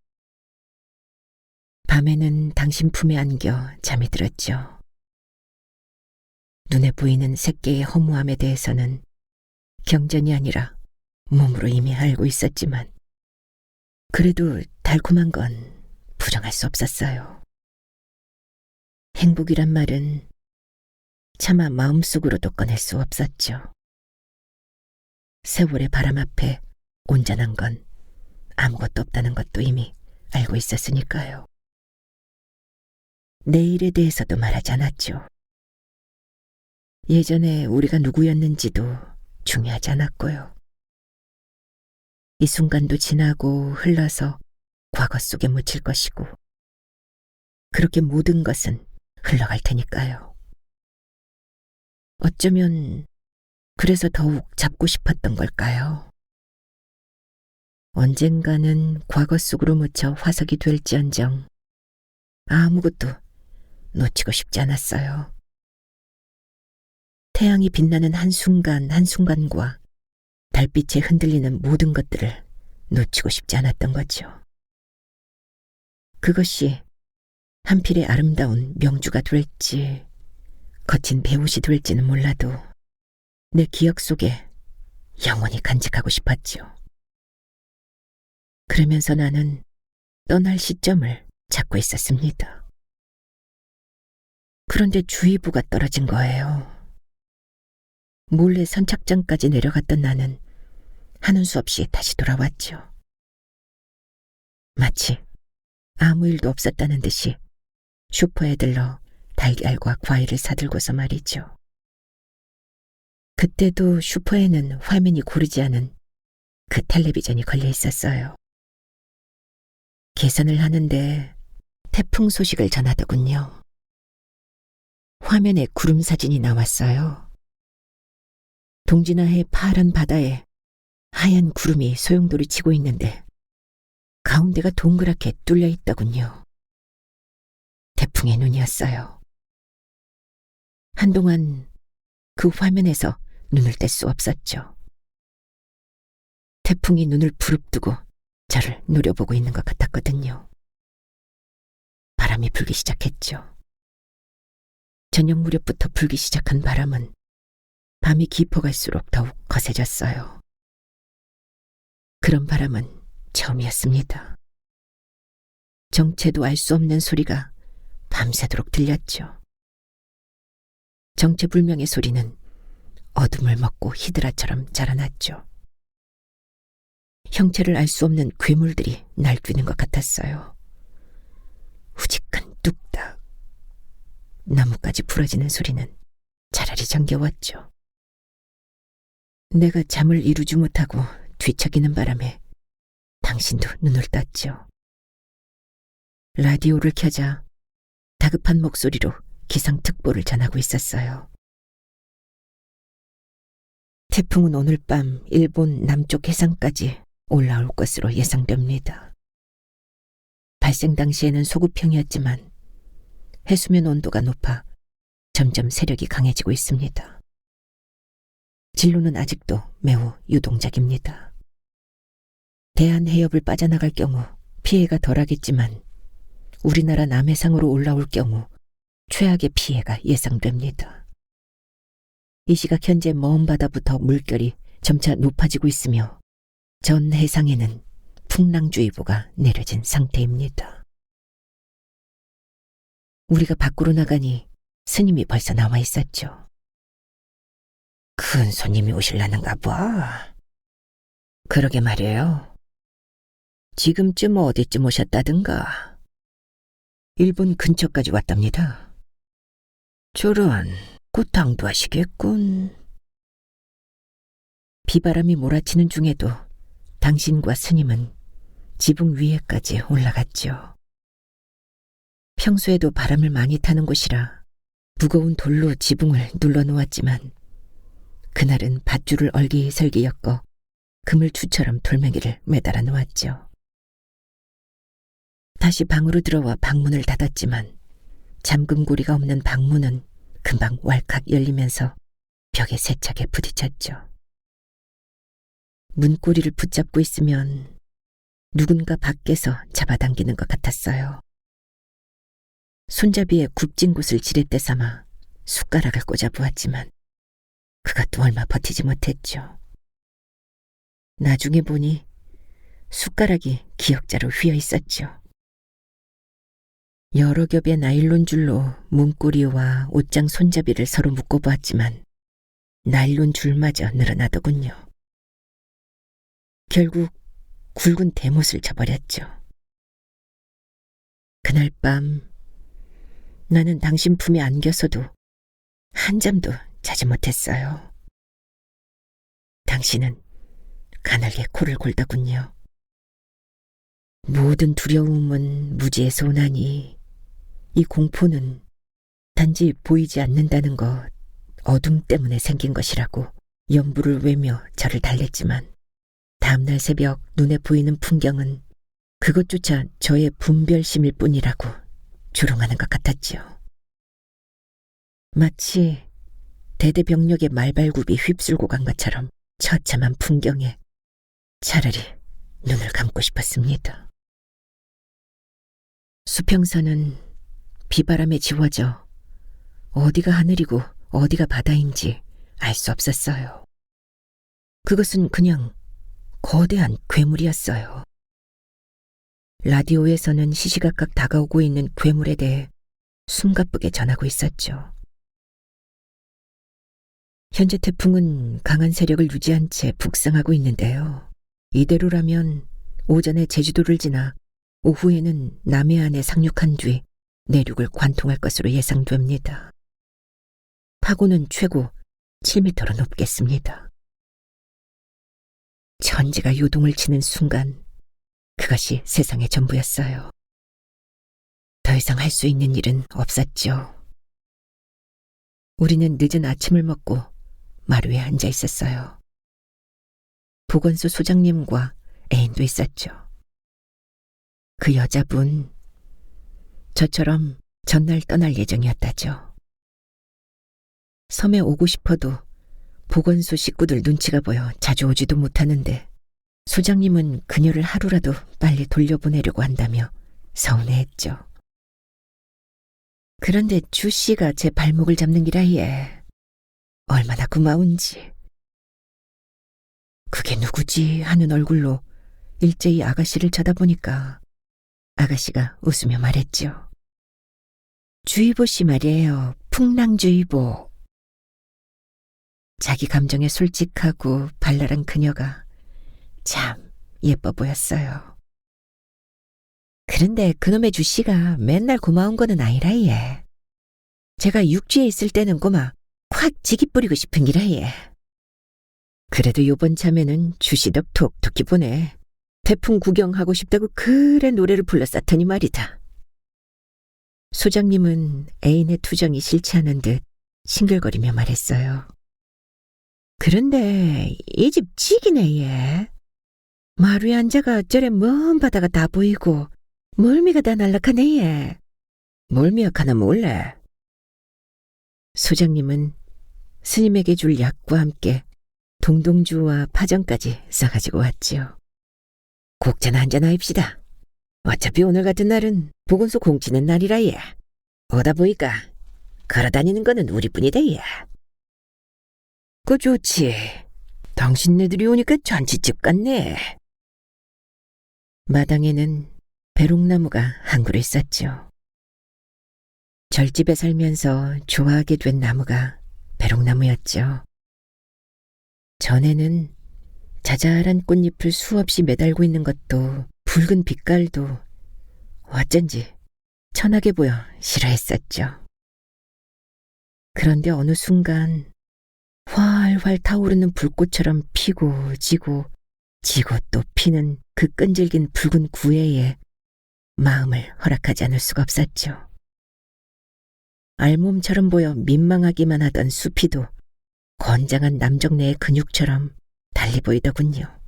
밤에는 당신 품에 안겨 잠이 들었죠. 눈에 보이는 색계의 허무함에 대해서는 경전이 아니라 몸으로 이미 알고 있었지만 그래도 달콤한 건 부정할 수 없었어요. 행복이란 말은 차마 마음속으로도 꺼낼 수 없었죠. 세월의 바람 앞에 온전한 건 아무것도 없다는 것도 이미 알고 있었으니까요. 내일에 대해서도 말하지 않았죠. 예전에 우리가 누구였는지도 중요하지 않았고요. 이 순간도 지나고 흘러서 과거 속에 묻힐 것이고 그렇게 모든 것은 흘러갈 테니까요. 어쩌면 그래서 더욱 잡고 싶었던 걸까요? 언젠가는 과거 속으로 묻혀 화석이 될지언정 아무것도 놓치고 싶지 않았어요. 태양이 빛나는 한순간 한순간과 달빛에 흔들리는 모든 것들을 놓치고 싶지 않았던 거죠. 그것이 한필의 아름다운 명주가 될지 거친 배옷이 될지는 몰라도 내 기억 속에 영원히 간직하고 싶었지요. 그러면서 나는 떠날 시점을 찾고 있었습니다. 그런데 주의보가 떨어진 거예요. 몰래 선착장까지 내려갔던 나는 하는 수 없이 다시 돌아왔죠. 마치 아무 일도 없었다는 듯이 슈퍼에 들러 달걀과 과일을 사들고서 말이죠. 그때도 슈퍼에는 화면이 고르지 않은 그 텔레비전이 걸려 있었어요. 계산을 하는데 태풍 소식을 전하더군요. 화면에 구름 사진이 나왔어요. 동진아의 파란 바다에 하얀 구름이 소용돌이 치고 있는데 가운데가 동그랗게 뚫려 있더군요. 태풍의 눈이었어요. 한동안 그 화면에서 눈을 뗄 수 없었죠. 태풍이 눈을 부릅뜨고 저를 노려보고 있는 것 같았거든요. 바람이 불기 시작했죠. 저녁 무렵부터 불기 시작한 바람은 밤이 깊어갈수록 더욱 거세졌어요. 그런 바람은 처음이었습니다. 정체도 알 수 없는 소리가 밤새도록 들렸죠. 정체불명의 소리는 어둠을 먹고 히드라처럼 자라났죠. 형체를 알 수 없는 괴물들이 날뛰는 것 같았어요. 후직한 뚝딱. 나무까지 부러지는 소리는 차라리 정겨웠죠. 내가 잠을 이루지 못하고 뒤척이는 바람에 당신도 눈을 떴죠. 라디오를 켜자 다급한 목소리로 기상특보를 전하고 있었어요. 태풍은 오늘 밤 일본 남쪽 해상까지 올라올 것으로 예상됩니다. 발생 당시에는 소구평이었지만 해수면 온도가 높아 점점 세력이 강해지고 있습니다. 진로는 아직도 매우 유동적입니다. 대한해협을 빠져나갈 경우 피해가 덜하겠지만 우리나라 남해상으로 올라올 경우 최악의 피해가 예상됩니다. 이 시각 현재 먼 바다부터 물결이 점차 높아지고 있으며 전 해상에는 풍랑주의보가 내려진 상태입니다. 우리가 밖으로 나가니 스님이 벌써 나와 있었죠. 큰 손님이 오실라는가 봐. 그러게 말이에요. 지금쯤 어디쯤 오셨다든가. 일본 근처까지 왔답니다. 저런, 구탕도 하시겠군. 비바람이 몰아치는 중에도 당신과 스님은 지붕 위에까지 올라갔죠. 평소에도 바람을 많이 타는 곳이라 무거운 돌로 지붕을 눌러놓았지만 그날은 밧줄을 얼기설기 엮어 그물추처럼 돌멩이를 매달아 놓았죠. 다시 방으로 들어와 방문을 닫았지만 잠금고리가 없는 방문은 금방 왈칵 열리면서 벽에 세차게 부딪혔죠. 문고리를 붙잡고 있으면 누군가 밖에서 잡아당기는 것 같았어요. 손잡이에 굽진 곳을 지렛대 삼아 숟가락을 꽂아 보았지만 그것도 얼마 버티지 못했죠. 나중에 보니 숟가락이 기역자로 휘어 있었죠. 여러 겹의 나일론 줄로 문고리와 옷장 손잡이를 서로 묶어보았지만 나일론 줄마저 늘어나더군요. 결국 굵은 대못을 쳐버렸죠. 그날 밤 나는 당신 품에 안겨서도 한잠도 자지 못했어요. 당신은 가늘게 코를 골더군요. 모든 두려움은 무지에서 오나니 이 공포는 단지 보이지 않는다는 것, 어둠 때문에 생긴 것이라고 연부를 외며 저를 달랬지만 다음날 새벽 눈에 보이는 풍경은 그것조차 저의 분별심일 뿐이라고 조롱하는 것 같았지요. 마치 대대병력의 말발굽이 휩쓸고 간 것처럼 처참한 풍경에 차라리 눈을 감고 싶었습니다. 수평선은 비바람에 지워져 어디가 하늘이고 어디가 바다인지 알 수 없었어요. 그것은 그냥 거대한 괴물이었어요. 라디오에서는 시시각각 다가오고 있는 괴물에 대해 숨가쁘게 전하고 있었죠. 현재 태풍은 강한 세력을 유지한 채 북상하고 있는데요. 이대로라면 오전에 제주도를 지나 오후에는 남해안에 상륙한 뒤 내륙을 관통할 것으로 예상됩니다. 파고는 최고 7m로 높겠습니다. 천지가 요동을 치는 순간 그것이 세상의 전부였어요. 더 이상 할 수 있는 일은 없었죠. 우리는 늦은 아침을 먹고 마루에 앉아 있었어요. 보건소 소장님과 애인도 있었죠. 그 여자분, 저처럼 전날 떠날 예정이었다죠. 섬에 오고 싶어도 보건소 식구들 눈치가 보여 자주 오지도 못하는데 소장님은 그녀를 하루라도 빨리 돌려보내려고 한다며 서운해했죠. 그런데 주 씨가 제 발목을 잡는 기라예. 얼마나 고마운지. 그게 누구지 하는 얼굴로 일제히 아가씨를 쳐다보니까 아가씨가 웃으며 말했죠. 주의보 씨 말이에요. 풍랑주의보. 자기 감정에 솔직하고 발랄한 그녀가 참 예뻐 보였어요. 그런데 그놈의 주씨가 맨날 고마운 거는 아니라 예. 제가 육지에 있을 때는 꼬마 콱 지기 뿌리고 싶은 기라 예. 그래도 요번 참에는 주씨 덕 톡톡히 보내. 태풍 구경하고 싶다고 그래 노래를 불렀었더니 말이다. 소장님은 애인의 투정이 싫지 않은 듯 싱글거리며 말했어요. 그런데 이 집 지기네 얘. 마루에 앉아가 저래 먼 바다가 다 보이고 멀미가 다 날락하네 얘. 멀미약 하나 몰래. 소장님은 스님에게 줄 약과 함께 동동주와 파전까지 싸가지고 왔지요. 곡차나 한잔하입시다. 어차피 오늘 같은 날은 보건소 공치는 날이라 예. 오다 보니까 걸어다니는 거는 우리뿐이다 예. 그 좋지. 당신네들이 오니까 잔치집 같네. 마당에는 배롱나무가 한 그루 있었죠. 절집에 살면서 좋아하게 된 나무가 배롱나무였죠. 전에는 자잘한 꽃잎을 수없이 매달고 있는 것도 붉은 빛깔도 어쩐지 천하게 보여 싫어했었죠. 그런데 어느 순간 활활 타오르는 불꽃처럼 피고 지고 또 피는 그 끈질긴 붉은 구애에 마음을 허락하지 않을 수가 없었죠. 알몸처럼 보여 민망하기만 하던 수피도 건장한 남정네의 근육처럼 달리 보이더군요.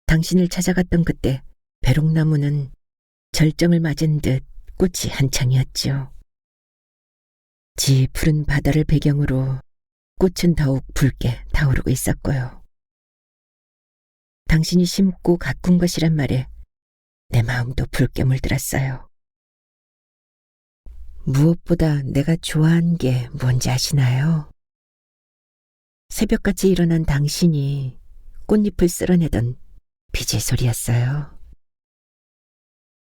당신을 찾아갔던 그때 배롱나무는 절정을 맞은 듯 꽃이 한창이었죠. 푸른 바다를 배경으로 꽃은 더욱 붉게 타오르고 있었고요. 당신이 심고 가꾼 것이란 말에 내 마음도 붉게 물들었어요. 무엇보다 내가 좋아한 게 뭔지 아시나요? 새벽같이 일어난 당신이 꽃잎을 쓸어내던 빗질 소리였어요.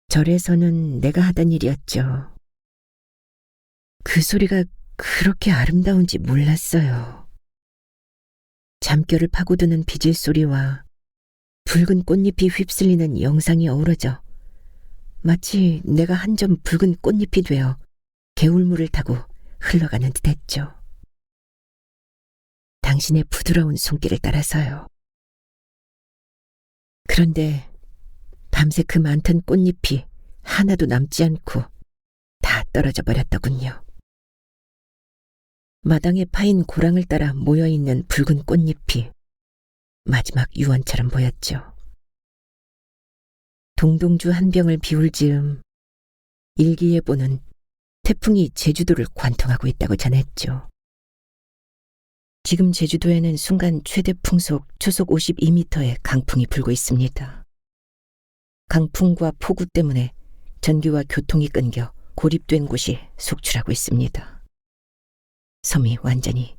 절에서는 내가 하던 일이었죠. 그 소리가 그렇게 아름다운지 몰랐어요. 잠결을 파고드는 빗질 소리와 붉은 꽃잎이 휩쓸리는 영상이 어우러져 마치 내가 한 점 붉은 꽃잎이 되어 개울물을 타고 흘러가는 듯했죠. 당신의 부드러운 손길을 따라서요. 그런데 밤새 그 많던 꽃잎이 하나도 남지 않고 다 떨어져 버렸더군요. 마당에 파인 고랑을 따라 모여있는 붉은 꽃잎이 마지막 유언처럼 보였죠. 동동주 한 병을 비울 즈음 일기예보는 태풍이 제주도를 관통하고 있다고 전했죠. 지금 제주도에는 순간 최대 풍속 초속 52m의 강풍이 불고 있습니다. 강풍과 폭우 때문에 전기와 교통이 끊겨 고립된 곳이 속출하고 있습니다. 섬이 완전히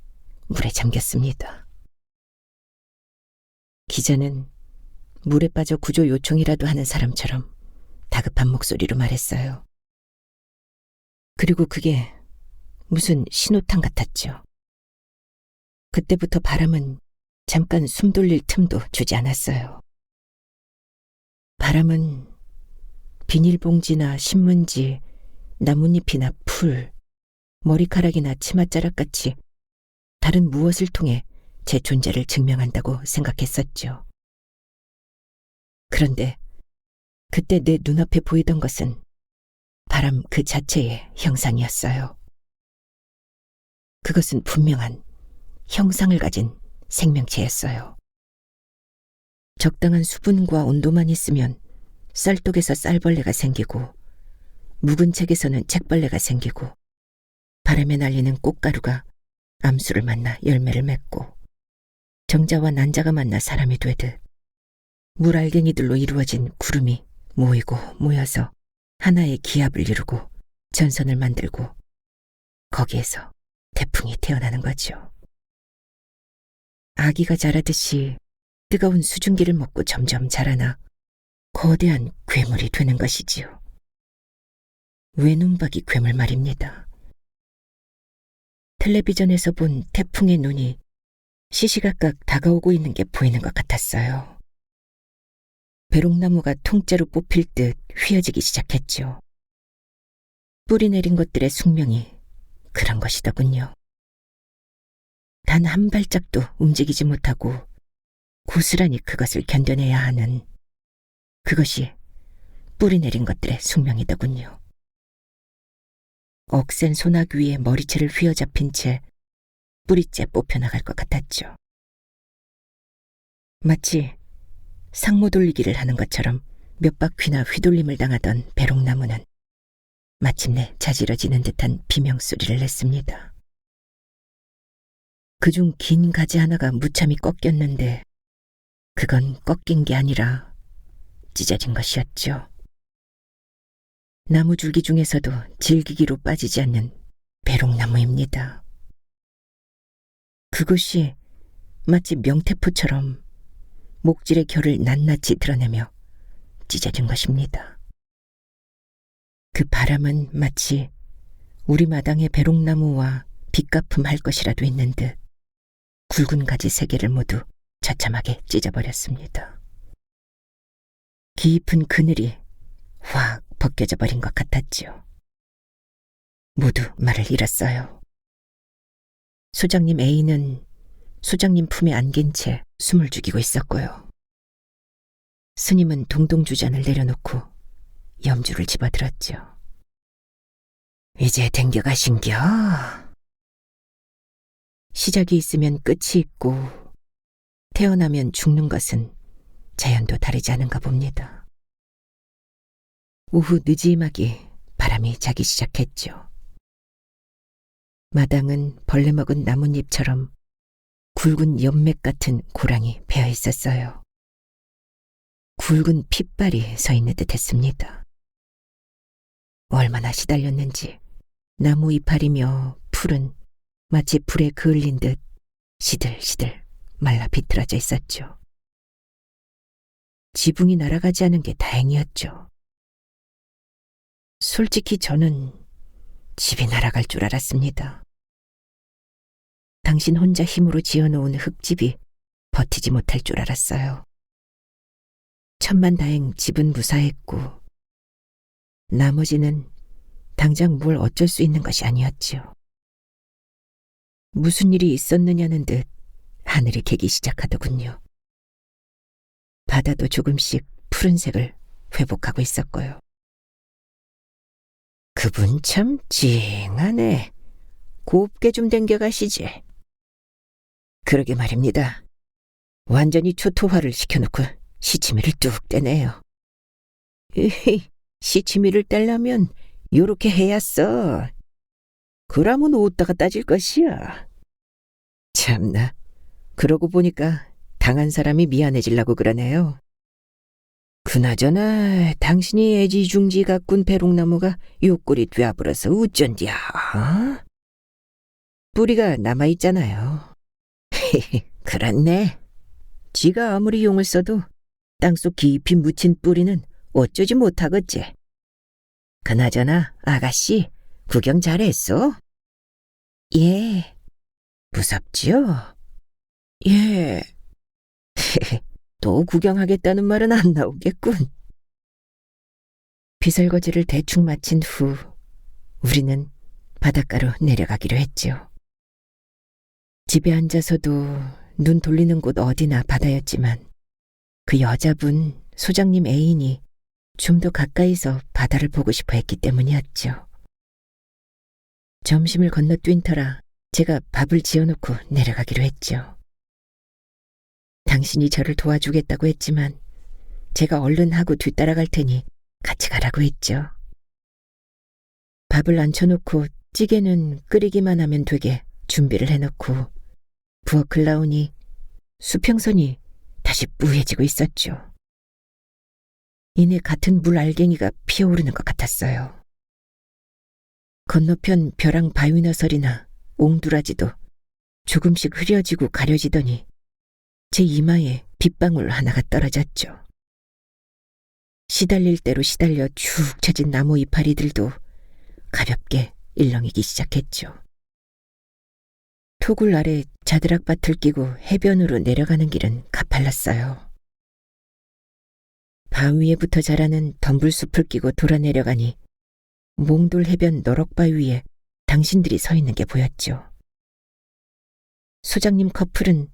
물에 잠겼습니다. 기자는 물에 빠져 구조 요청이라도 하는 사람처럼 다급한 목소리로 말했어요. 그리고 그게 무슨 신호탄 같았죠. 그때부터 바람은 잠깐 숨 돌릴 틈도 주지 않았어요. 바람은 비닐봉지나 신문지, 나뭇잎이나 풀, 머리카락이나 치맛자락같이 다른 무엇을 통해 제 존재를 증명한다고 생각했었죠. 그런데 그때 내 눈앞에 보이던 것은 바람 그 자체의 형상이었어요. 그것은 분명한 형상을 가진 생명체였어요. 적당한 수분과 온도만 있으면 쌀독에서 쌀벌레가 생기고 묵은 책에서는 책벌레가 생기고 바람에 날리는 꽃가루가 암수를 만나 열매를 맺고 정자와 난자가 만나 사람이 되듯 물알갱이들로 이루어진 구름이 모이고 모여서 하나의 기압을 이루고 전선을 만들고 거기에서 태풍이 태어나는 거죠. 아기가 자라듯이 뜨거운 수증기를 먹고 점점 자라나 거대한 괴물이 되는 것이지요. 외눈박이 괴물 말입니다. 텔레비전에서 본 태풍의 눈이 시시각각 다가오고 있는 게 보이는 것 같았어요. 배롱나무가 통째로 뽑힐 듯 휘어지기 시작했죠. 뿌리 내린 것들의 숙명이 그런 것이더군요. 단 한 발짝도 움직이지 못하고 고스란히 그것을 견뎌내야 하는 그것이 뿌리 내린 것들의 숙명이더군요. 억센 소나기 위에 머리채를 휘어잡힌 채 뿌리째 뽑혀나갈 것 같았죠. 마치 상모 돌리기를 하는 것처럼 몇 바퀴나 휘돌림을 당하던 배롱나무는 마침내 자지러지는 듯한 비명소리를 냈습니다. 그중 긴 가지 하나가 무참히 꺾였는데 그건 꺾인 게 아니라 찢어진 것이었죠. 나무 줄기 중에서도 질기기로 빠지지 않는 배롱나무입니다. 그것이 마치 명태포처럼 목질의 결을 낱낱이 드러내며 찢어진 것입니다. 그 바람은 마치 우리 마당의 배롱나무와 빚갚음 할 것이라도 있는 듯 굵은 가지 세 개를 모두 처참하게 찢어버렸습니다. 깊은 그늘이 확 벗겨져 버린 것 같았지요. 모두 말을 잃었어요. 소장님 A는 소장님 품에 안긴 채 숨을 죽이고 있었고요. 스님은 동동주잔을 내려놓고 염주를 집어들었죠. 이제 댕겨가신겨? 시작이 있으면 끝이 있고 태어나면 죽는 것은 자연도 다르지 않은가 봅니다. 오후 느지막이 바람이 자기 시작했죠. 마당은 벌레 먹은 나뭇잎처럼 굵은 연맥 같은 고랑이 베어 있었어요. 굵은 핏발이 서 있는 듯 했습니다. 얼마나 시달렸는지 나무 이파리며 풀은 마치 불에 그을린 듯 시들시들 말라 비틀어져 있었죠. 지붕이 날아가지 않은 게 다행이었죠. 솔직히 저는 집이 날아갈 줄 알았습니다. 당신 혼자 힘으로 지어놓은 흙집이 버티지 못할 줄 알았어요. 천만다행 집은 무사했고 나머지는 당장 뭘 어쩔 수 있는 것이 아니었지요. 무슨 일이 있었느냐는 듯 하늘이 개기 시작하더군요. 바다도 조금씩 푸른색을 회복하고 있었고요. 그분 참 찡하네. 곱게 좀 댕겨가시지. 그러게 말입니다. 완전히 초토화를 시켜놓고 시치미를 뚝 떼네요. 에헤이, 시치미를 떼려면 요렇게 해야 써. 그러면 어디다가 따질 것이야. 참나, 그러고 보니까 당한 사람이 미안해지려고 그러네요. 그나저나 당신이 애지중지 가꾼 배롱나무가 요 꼴이 되어버려서 어쩐디야. 어? 뿌리가 남아있잖아요. 그렇네. 지가 아무리 용을 써도 땅속 깊이 묻힌 뿌리는 어쩌지 못하겠지. 그나저나 아가씨 구경 잘했어? 예. 무섭지요? 예. 또 구경하겠다는 말은 안 나오겠군. 비설거지를 대충 마친 후 우리는 바닷가로 내려가기로 했지요. 집에 앉아서도 눈 돌리는 곳 어디나 바다였지만 그 여자분, 소장님 애인이 좀 더 가까이서 바다를 보고 싶어 했기 때문이었죠. 점심을 건너뛴 터라 제가 밥을 지어놓고 내려가기로 했죠. 당신이 저를 도와주겠다고 했지만 제가 얼른 하고 뒤따라갈 테니 같이 가라고 했죠. 밥을 앉혀놓고 찌개는 끓이기만 하면 되게 준비를 해놓고 부엌을 나오니 수평선이 다시 뿌얘지고 있었죠. 이내 같은 물 알갱이가 피어오르는 것 같았어요. 건너편 벼랑 바위너설이나 옹두라지도 조금씩 흐려지고 가려지더니 제 이마에 빗방울 하나가 떨어졌죠. 시달릴 대로 시달려 축 처진 나무 이파리들도 가볍게 일렁이기 시작했죠. 토굴 아래 자드락밭을 끼고 해변으로 내려가는 길은 가팔랐어요. 바위에부터 자라는 덤불숲을 끼고 돌아 내려가니 몽돌 해변 너럭바위 위에 당신들이 서 있는 게 보였죠. 소장님 커플은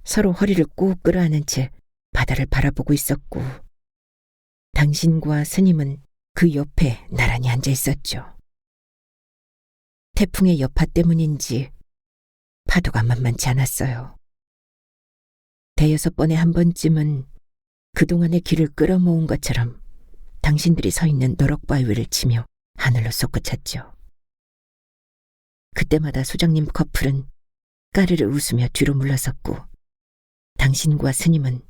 서로 허리를 꼭 끌어안은 채 바다를 바라보고 있었고 당신과 스님은 그 옆에 나란히 앉아 있었죠. 태풍의 여파 때문인지 파도가 만만치 않았어요. 대여섯 번에 한 번쯤은 그동안의 길을 끌어모은 것처럼 당신들이 서 있는 너럭바위 위를 치며 하늘로 솟구쳤죠. 그때마다 소장님 커플은 까르르 웃으며 뒤로 물러섰고 당신과 스님은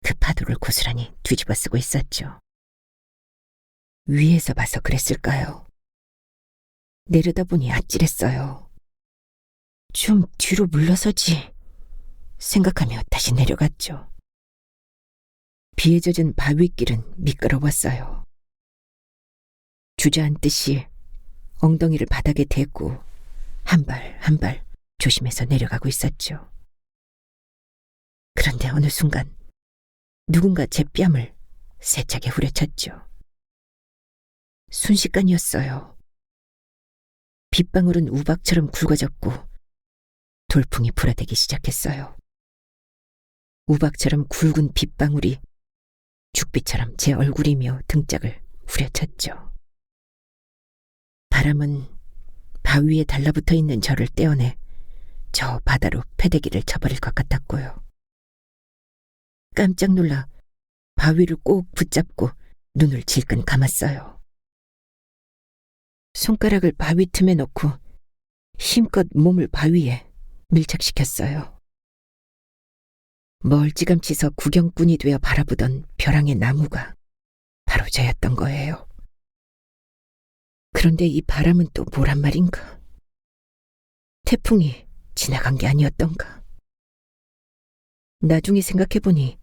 그 파도를 고스란히 뒤집어 쓰고 있었죠. 위에서 봐서 그랬을까요? 내려다보니 아찔했어요. 좀 뒤로 물러서지 생각하며 다시 내려갔죠. 비에 젖은 바위길은 미끄러웠어요. 주저앉듯이 엉덩이를 바닥에 대고 한 발 한 발 조심해서 내려가고 있었죠. 그런데 어느 순간 누군가 제 뺨을 세차게 후려쳤죠. 순식간이었어요. 빗방울은 우박처럼 굵어졌고 돌풍이 불어대기 시작했어요. 우박처럼 굵은 빗방울이 죽비처럼 제 얼굴이며 등짝을 후려쳤죠. 바람은 바위에 달라붙어 있는 저를 떼어내 저 바다로 패대기를 쳐버릴 것 같았고요. 깜짝 놀라 바위를 꼭 붙잡고 눈을 질끈 감았어요. 손가락을 바위 틈에 넣고 힘껏 몸을 바위에 밀착시켰어요. 멀찌감치서 구경꾼이 되어 바라보던 벼랑의 나무가 바로 저였던 거예요. 그런데 이 바람은 또 뭐란 말인가? 태풍이 지나간 게 아니었던가? 나중에 생각해보니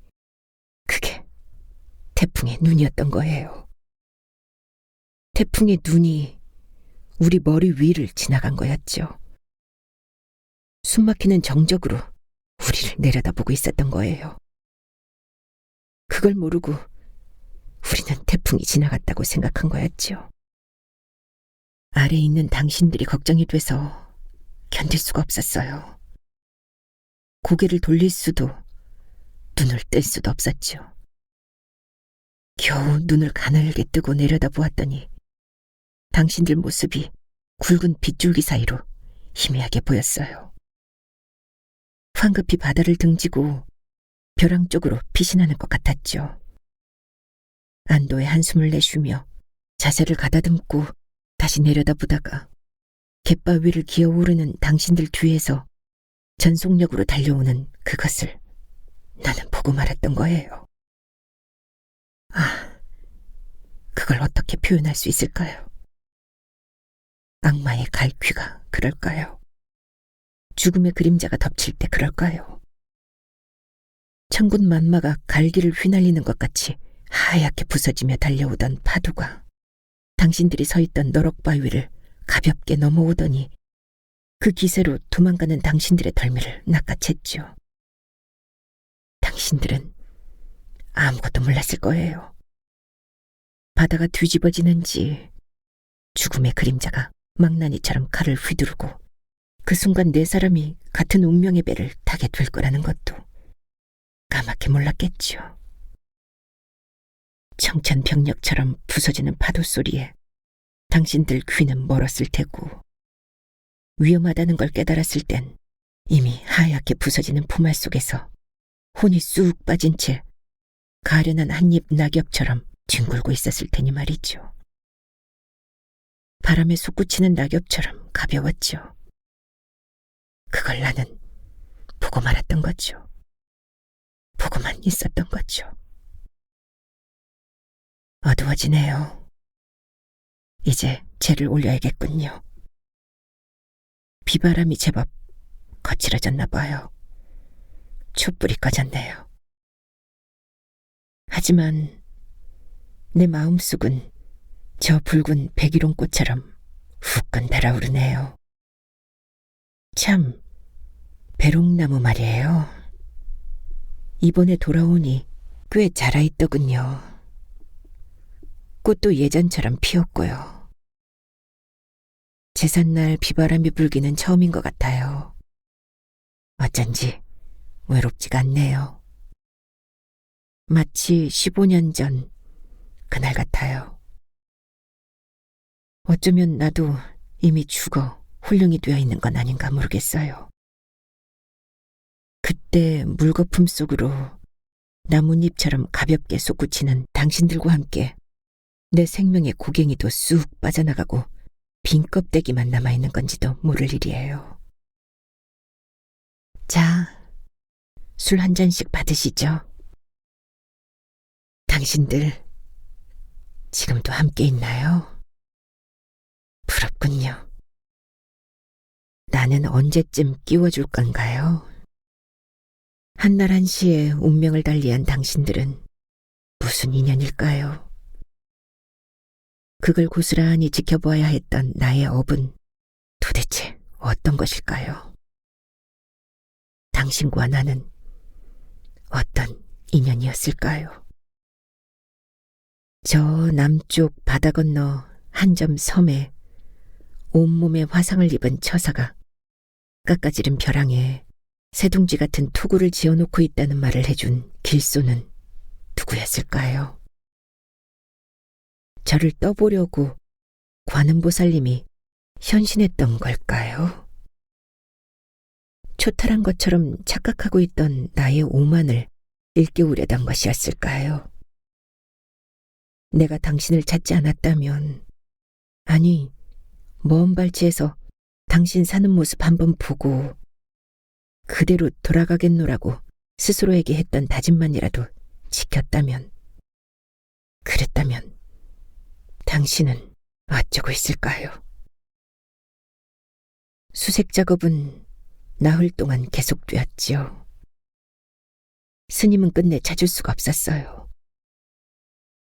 그게 태풍의 눈이었던 거예요. 태풍의 눈이 우리 머리 위를 지나간 거였죠. 숨막히는 정적으로 우리를 내려다보고 있었던 거예요. 그걸 모르고 우리는 태풍이 지나갔다고 생각한 거였죠. 아래에 있는 당신들이 걱정이 돼서 견딜 수가 없었어요. 고개를 돌릴 수도 눈을 뜰 수도 없었죠. 겨우 눈을 가늘게 뜨고 내려다보았더니 당신들 모습이 굵은 빗줄기 사이로 희미하게 보였어요. 황급히 바다를 등지고 벼랑 쪽으로 피신하는 것 같았죠. 안도의 한숨을 내쉬며 자세를 가다듬고 다시 내려다보다가 갯바 위를 기어오르는 당신들 뒤에서 전속력으로 달려오는 그것을 나는 보고 말았던 거예요. 아, 그걸 어떻게 표현할 수 있을까요? 악마의 갈퀴가 그럴까요? 죽음의 그림자가 덮칠 때 그럴까요? 천군 만마가 갈기를 휘날리는 것 같이 하얗게 부서지며 달려오던 파도가 당신들이 서 있던 너럭바 위를 가볍게 넘어오더니 그 기세로 도망가는 당신들의 덜미를 낚아챘죠. 당신들은 아무것도 몰랐을 거예요. 바다가 뒤집어지는지 죽음의 그림자가 망나니처럼 칼을 휘두르고 그 순간 네 사람이 같은 운명의 배를 타게 될 거라는 것도 까맣게 몰랐겠죠. 청천벽력처럼 부서지는 파도 소리에 당신들 귀는 멀었을 테고 위험하다는 걸 깨달았을 땐 이미 하얗게 부서지는 품알 속에서 혼이 쑥 빠진 채 가련한 한입 낙엽처럼 뒹굴고 있었을 테니 말이죠. 바람에 솟구치는 낙엽처럼 가벼웠죠. 그걸 나는 보고 말았던 거죠. 보고만 있었던 거죠. 어두워지네요. 이제 재를 올려야겠군요. 비바람이 제법 거칠어졌나 봐요. 촛불이 꺼졌네요. 하지만 내 마음속은 저 붉은 백일홍꽃처럼 후끈 달아오르네요. 참, 배롱나무 말이에요. 이번에 돌아오니 꽤 자라있더군요. 꽃도 예전처럼 피었고요. 제삿날 비바람이 불기는 처음인 것 같아요. 어쩐지 외롭지가 않네요. 마치 15년 전 그날 같아요. 어쩌면 나도 이미 죽어 홀령이 되어 있는 건 아닌가 모르겠어요. 그때 물거품 속으로 나뭇잎처럼 가볍게 솟구치는 당신들과 함께 내 생명의 고갱이도 쑥 빠져나가고 빈 껍데기만 남아있는 건지도 모를 일이에요. 자, 술 한 잔씩 받으시죠. 당신들 지금도 함께 있나요? 부럽군요. 나는 언제쯤 끼워줄 건가요? 한날 한시에 운명을 달리한 당신들은 무슨 인연일까요? 그걸 고스란히 지켜보아야 했던 나의 업은 도대체 어떤 것일까요? 당신과 나는 어떤 인연이었을까요? 저 남쪽 바다 건너 한 점 섬에 온몸에 화상을 입은 처사가 깎아지른 벼랑에 새둥지 같은 투구를 지어놓고 있다는 말을 해준 길소는 누구였을까요? 저를 떠보려고 관음보살님이 현신했던 걸까요? 초탈한 것처럼 착각하고 있던 나의 오만을 일깨우려던 것이었을까요? 내가 당신을 찾지 않았다면, 아니, 먼 발치에서 당신 사는 모습 한번 보고 그대로 돌아가겠노라고 스스로에게 했던 다짐만이라도 지켰다면, 그랬다면 당신은 어쩌고 있을까요? 수색 작업은 나흘 동안 계속되었지요. 스님은 끝내 찾을 수가 없었어요.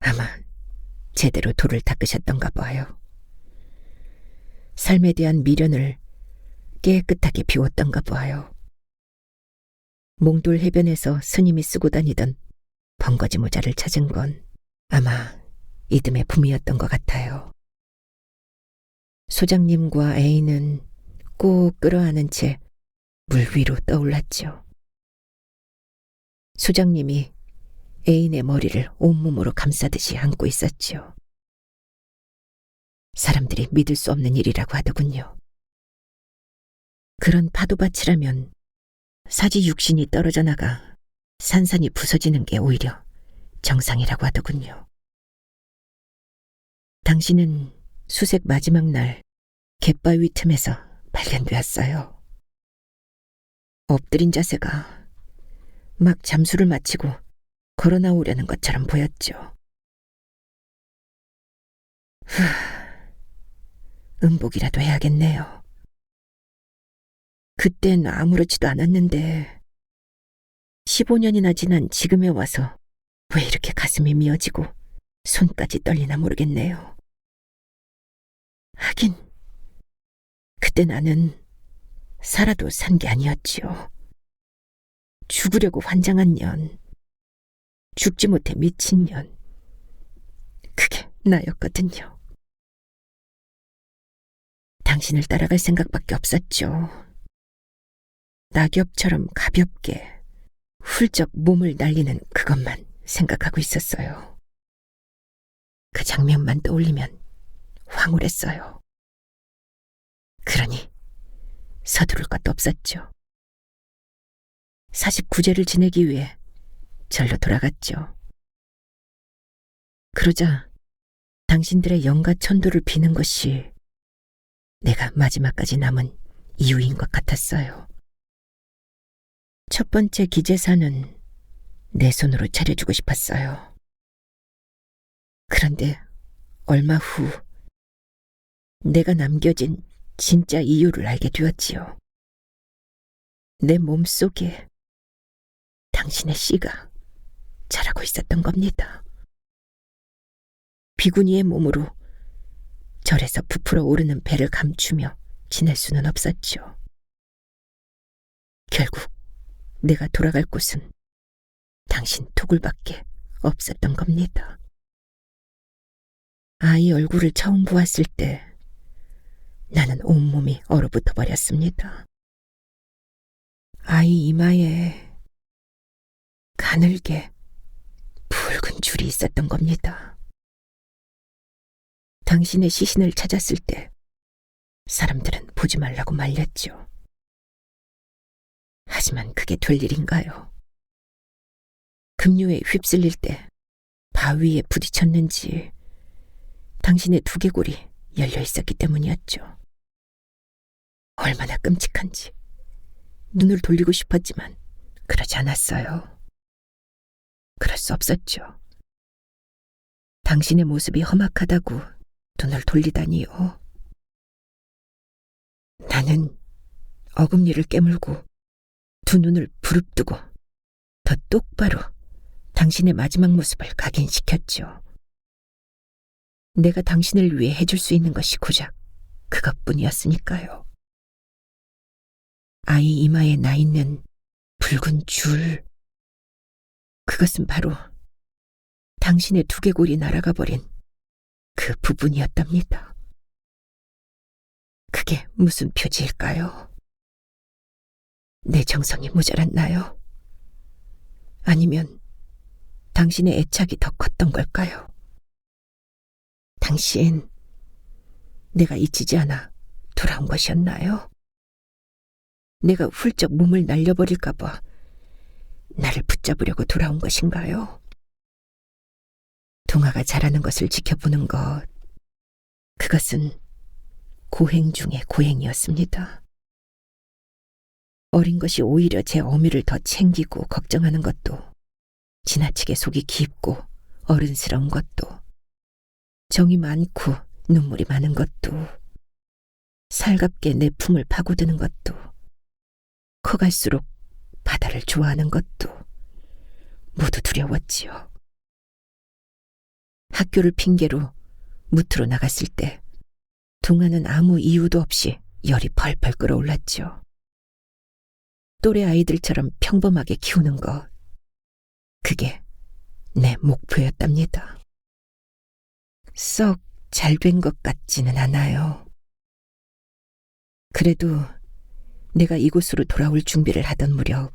아마 제대로 돌을 닦으셨던가 봐요. 삶에 대한 미련을 깨끗하게 비웠던가 봐요. 몽돌 해변에서 스님이 쓰고 다니던 번거지 모자를 찾은 건 아마 이듬해 봄이었던 것 같아요. 소장님과 애인은 꼭 끌어안은 채 물 위로 떠올랐죠. 소장님이 애인의 머리를 온몸으로 감싸듯이 안고 있었죠. 사람들이 믿을 수 없는 일이라고 하더군요. 그런 파도밭이라면 사지 육신이 떨어져 나가 산산이 부서지는 게 오히려 정상이라고 하더군요. 당신은 수색 마지막 날 갯바위 틈에서 발견되었어요. 엎드린 자세가 막 잠수를 마치고 걸어 나오려는 것처럼 보였죠. 음복이라도 해야겠네요. 그땐 아무렇지도 않았는데 15년이나 지난 지금에 와서 왜 이렇게 가슴이 미어지고 손까지 떨리나 모르겠네요. 하긴 그때 나는 살아도 산 게 아니었지요. 죽으려고 환장한 년, 죽지 못해 미친 년, 그게 나였거든요. 당신을 따라갈 생각밖에 없었죠. 낙엽처럼 가볍게 훌쩍 몸을 날리는 그것만 생각하고 있었어요. 그 장면만 떠올리면 황홀했어요. 그러니 서두를 것도 없었죠. 49제를 지내기 위해 절로 돌아갔죠. 그러자 당신들의 영가 천도를 비는 것이 내가 마지막까지 남은 이유인 것 같았어요. 첫 번째 기제사는 내 손으로 차려주고 싶었어요. 그런데 얼마 후 내가 남겨진 진짜 이유를 알게 되었지요. 내 몸속에 당신의 씨가 자라고 있었던 겁니다. 비구니의 몸으로 절에서 부풀어 오르는 배를 감추며 지낼 수는 없었죠. 결국 내가 돌아갈 곳은 당신 토굴밖에 없었던 겁니다. 아이 얼굴을 처음 보았을 때 나는 온몸이 얼어붙어 버렸습니다. 아이 이마에 가늘게 붉은 줄이 있었던 겁니다. 당신의 시신을 찾았을 때 사람들은 보지 말라고 말렸죠. 하지만 그게 될 일인가요? 급류에 휩쓸릴 때 바위에 부딪혔는지 당신의 두개골이 열려 있었기 때문이었죠. 얼마나 끔찍한지 눈을 돌리고 싶었지만 그러지 않았어요. 그럴 수 없었죠. 당신의 모습이 험악하다고 눈을 돌리다니요. 나는 어금니를 깨물고 두 눈을 부릅뜨고 더 똑바로 당신의 마지막 모습을 각인시켰죠. 내가 당신을 위해 해줄 수 있는 것이 고작 그것뿐이었으니까요. 아이 이마에 나 있는 붉은 줄, 그것은 바로 당신의 두개골이 날아가 버린 그 부분이었답니다. 그게 무슨 표지일까요? 내 정성이 모자랐나요? 아니면 당신의 애착이 더 컸던 걸까요? 당신, 내가 잊히지 않아 돌아온 것이었나요? 내가 훌쩍 몸을 날려버릴까 봐 나를 붙잡으려고 돌아온 것인가요? 동화가 자라는 것을 지켜보는 것, 그것은 고행 중의 고행이었습니다. 어린 것이 오히려 제 어미를 더 챙기고 걱정하는 것도, 지나치게 속이 깊고 어른스러운 것도, 정이 많고 눈물이 많은 것도, 살갑게 내 품을 파고드는 것도, 커갈수록 바다를 좋아하는 것도 모두 두려웠지요. 학교를 핑계로 무트로 나갔을 때 동화는 아무 이유도 없이 열이 펄펄 끓어올랐죠. 또래 아이들처럼 평범하게 키우는 것, 그게 내 목표였답니다. 썩 잘 된 것 같지는 않아요. 그래도 내가 이곳으로 돌아올 준비를 하던 무렵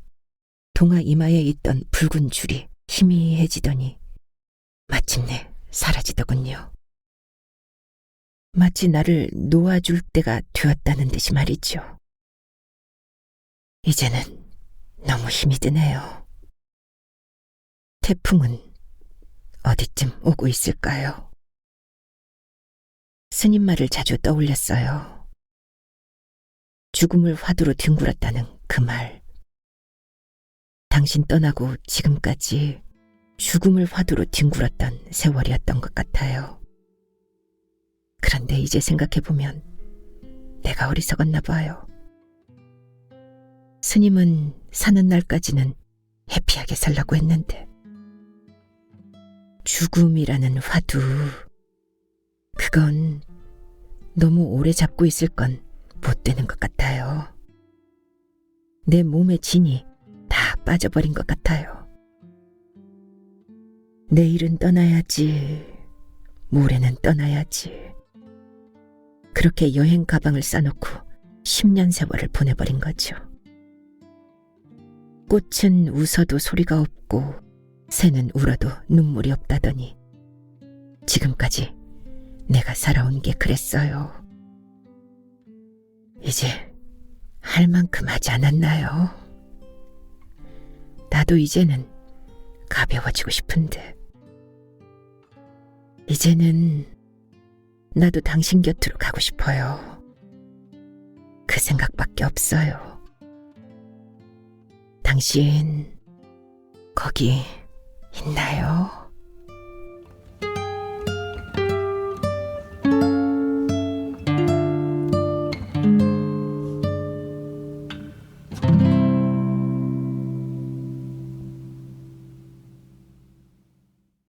동화 이마에 있던 붉은 줄이 희미해지더니 마침내 사라지더군요. 마치 나를 놓아줄 때가 되었다는 듯이 말이죠. 이제는 너무 힘이 드네요. 태풍은 어디쯤 오고 있을까요? 스님 말을 자주 떠올렸어요. 죽음을 화두로 뒹굴었다는 그 말. 당신 떠나고 지금까지 죽음을 화두로 뒹굴었던 세월이었던 것 같아요. 그런데 이제 생각해보면 내가 어리석었나 봐요. 스님은 사는 날까지는 해피하게 살라고 했는데 죽음이라는 화두, 그건 너무 오래 잡고 있을 건 못 되는 것 같아요. 내 몸의 진이 다 빠져버린 것 같아요. 내일은 떠나야지, 모레는 떠나야지. 그렇게 여행 가방을 싸놓고 10년 세월을 보내버린 거죠. 꽃은 웃어도 소리가 없고 새는 울어도 눈물이 없다더니 지금까지 내가 살아온 게 그랬어요. 이제 할 만큼 하지 않았나요? 나도 이제는 가벼워지고 싶은데 이제는 나도 당신 곁으로 가고 싶어요. 그 생각밖에 없어요. 당신 거기 있나요?